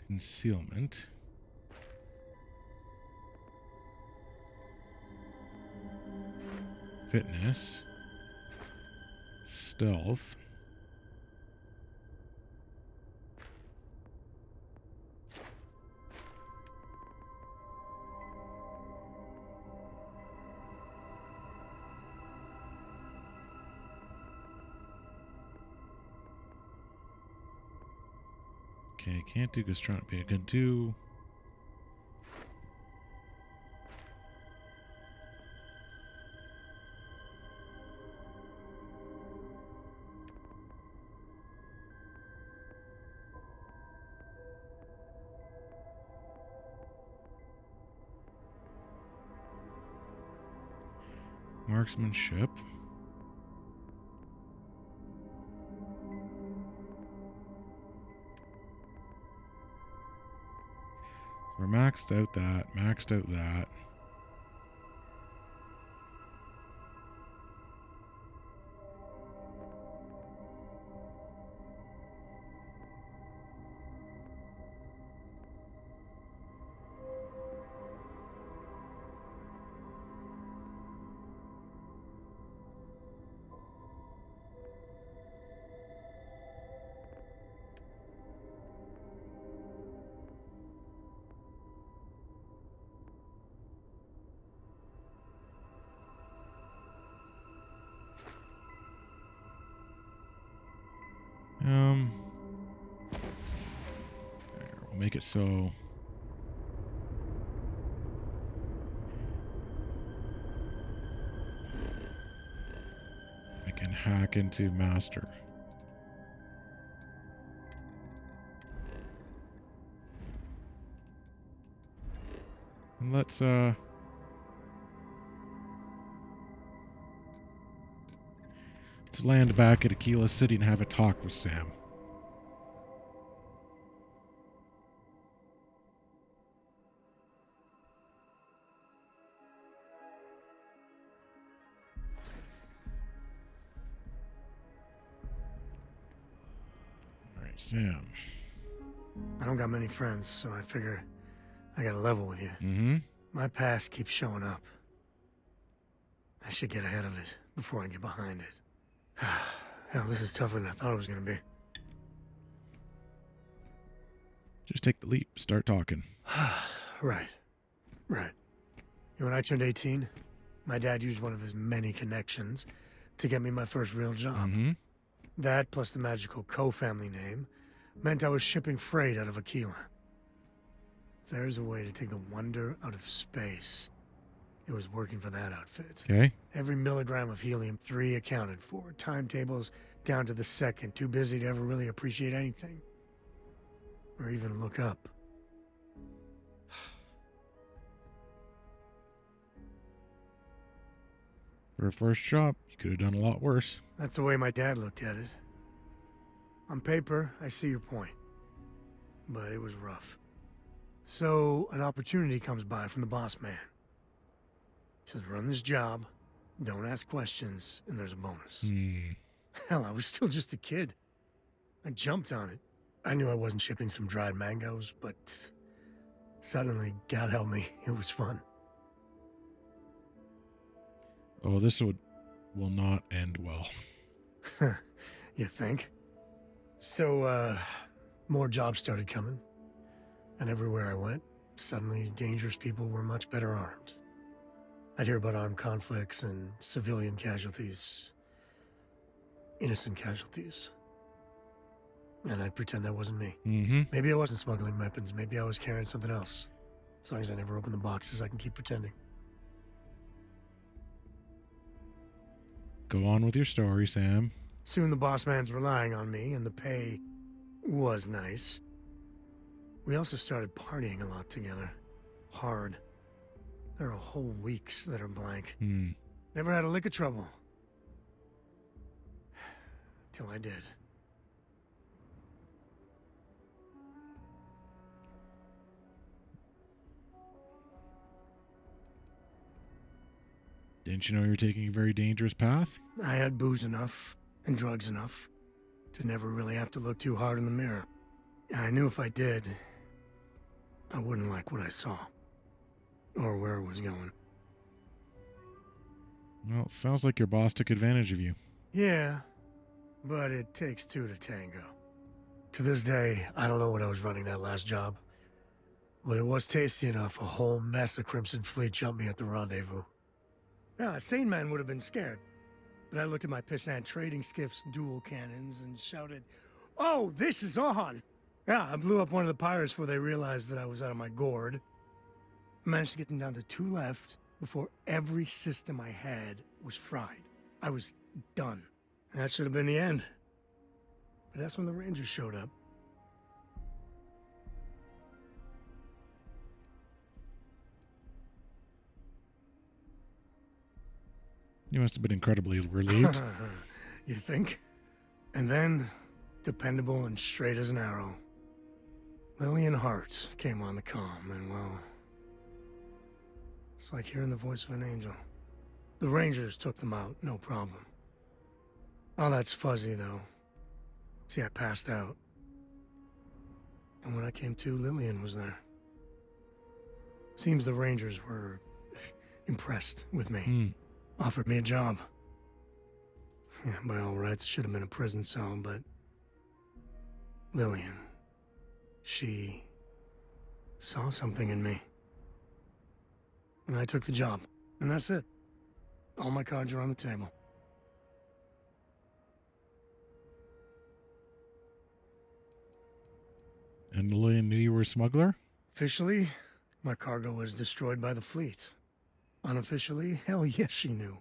A: Concealment. Fitness. Stealth. Okay, can't do gastronomy. I can do... marksmanship. We're maxed out that, maxed out that. We'll make it so I can hack into master. And let's land back at Aquila City and have a talk with Sam. Alright, Sam.
B: I don't got many friends, so I figure I gotta level with you.
A: Mm-hmm.
B: My past keeps showing up. I should get ahead of it before I get behind it. Hell, this is tougher than I thought it was gonna be.
A: Just take the leap. Start talking.
B: Right. When I turned 18, my dad used one of his many connections to get me my first real job.
A: Mm-hmm.
B: That, plus the magical co-family name, meant I was shipping freight out of Aquila. If there's a way to take the wonder out of space, it was working for that outfit.
A: Okay.
B: Every milligram of helium-3 accounted for. Timetables down to the second. Too busy to ever really appreciate anything. Or even look up.
A: For a first job, you could have done a lot worse.
B: That's the way my dad looked at it. On paper, I see your point. But it was rough. So, an opportunity comes by from the boss man. He says, run this job, don't ask questions, and there's a bonus. Hell, I was still just a kid. I jumped on it. I knew I wasn't shipping some dried mangoes, but suddenly, God help me, it was fun.
A: Oh, this will not end well.
B: You think? So, more jobs started coming. And everywhere I went, suddenly dangerous people were much better armed. I'd hear about armed conflicts and civilian casualties. Innocent casualties. And I'd pretend that wasn't me. Maybe I wasn't smuggling weapons, maybe I was carrying something else. As long as I never open the boxes, I can keep pretending.
A: Go on with your story, Sam.
B: Soon the boss man's relying on me, and the pay was nice. We also started partying a lot together. Hard. There are whole weeks that are blank. Never had a lick of trouble. Till I did.
A: Didn't you know you were taking a very dangerous path?
B: I had booze enough, and drugs enough, to never really have to look too hard in the mirror. I knew if I did, I wouldn't like what I saw. Or where it was going.
A: Well, it sounds like your boss took advantage of you.
B: Yeah, but it takes two to tango. To this day, I don't know what I was running that last job. But it was tasty enough a whole mess of Crimson Fleet jumped me at the rendezvous. Yeah, a sane man would have been scared. But I looked at my pissant trading skiff's dual cannons and shouted, "Oh, this is on!" Yeah, I blew up one of the pirates before they realized that I was out of my gourd. I managed to get them down to 2 left before every system I had was fried. I was done. And that should have been the end. But that's when the Rangers showed up.
A: You must have been incredibly relieved.
B: You think? And then, dependable and straight as an arrow, Lillian Hart came on the comm, and well, it's like hearing the voice of an angel. The Rangers took them out, no problem. All that's fuzzy, though. See, I passed out. And when I came to, Lillian was there. Seems the Rangers were impressed with me. Offered me a job. Yeah, by all rights, it should have been a prison cell, but Lillian, she saw something in me. And I took the job. And that's it. All my cards are on the table.
A: And Lillian knew you were a smuggler?
B: Officially, my cargo was destroyed by the fleet. Unofficially, hell yes, she knew.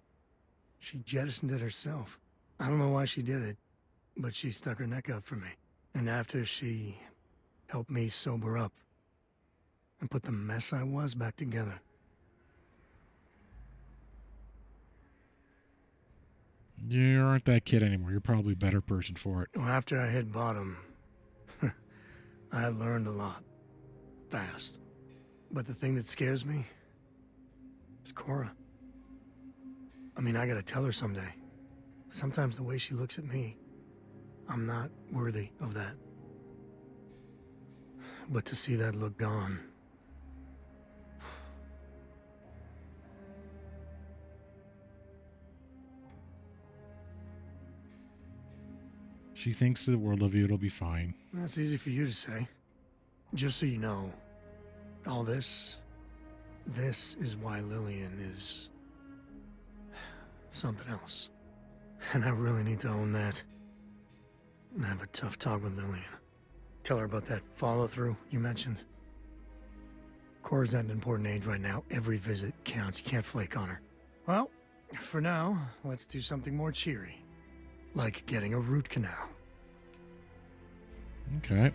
B: She jettisoned it herself. I don't know why she did it, but she stuck her neck out for me. And after she helped me sober up and put the mess I was back together.
A: You aren't that kid anymore. You're probably a better person for it.
B: Well, after I hit bottom, I learned a lot. Fast. But the thing that scares me is Cora. I mean, I gotta tell her someday. Sometimes the way she looks at me, I'm not worthy of that. But to see that look gone...
A: She thinks the world of you, it'll be fine.
B: That's easy for you to say. Just so you know, all this is why Lillian is something else. And I really need to own that. have a tough talk with Lillian. Tell her about that follow-through you mentioned. Cora's at an important age right now. Every visit counts. You can't flake on her. Well, for now, let's do something more cheery. Like getting a root canal.
A: Okay.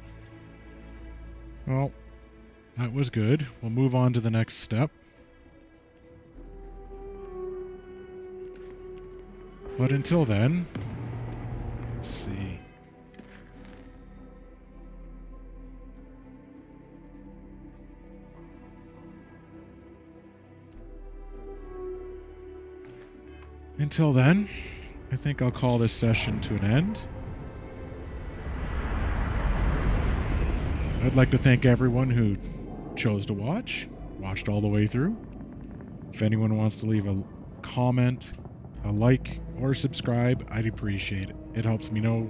A: Well, that was good. We'll move on to the next step. But until then, let's see. Until then, I think I'll call this session to an end. I'd like to thank everyone who chose to watched all the way through. If anyone wants to leave a comment, a like, or subscribe, I'd appreciate it. It helps me know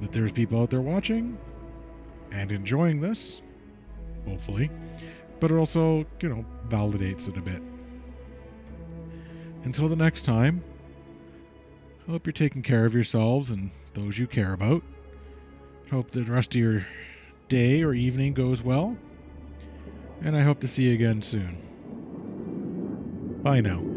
A: that there's people out there watching and enjoying this, hopefully. But it also, validates it a bit. Until the next time, I hope you're taking care of yourselves and those you care about. Hope the rest of your day or evening goes well. And I hope to see you again soon. Bye now.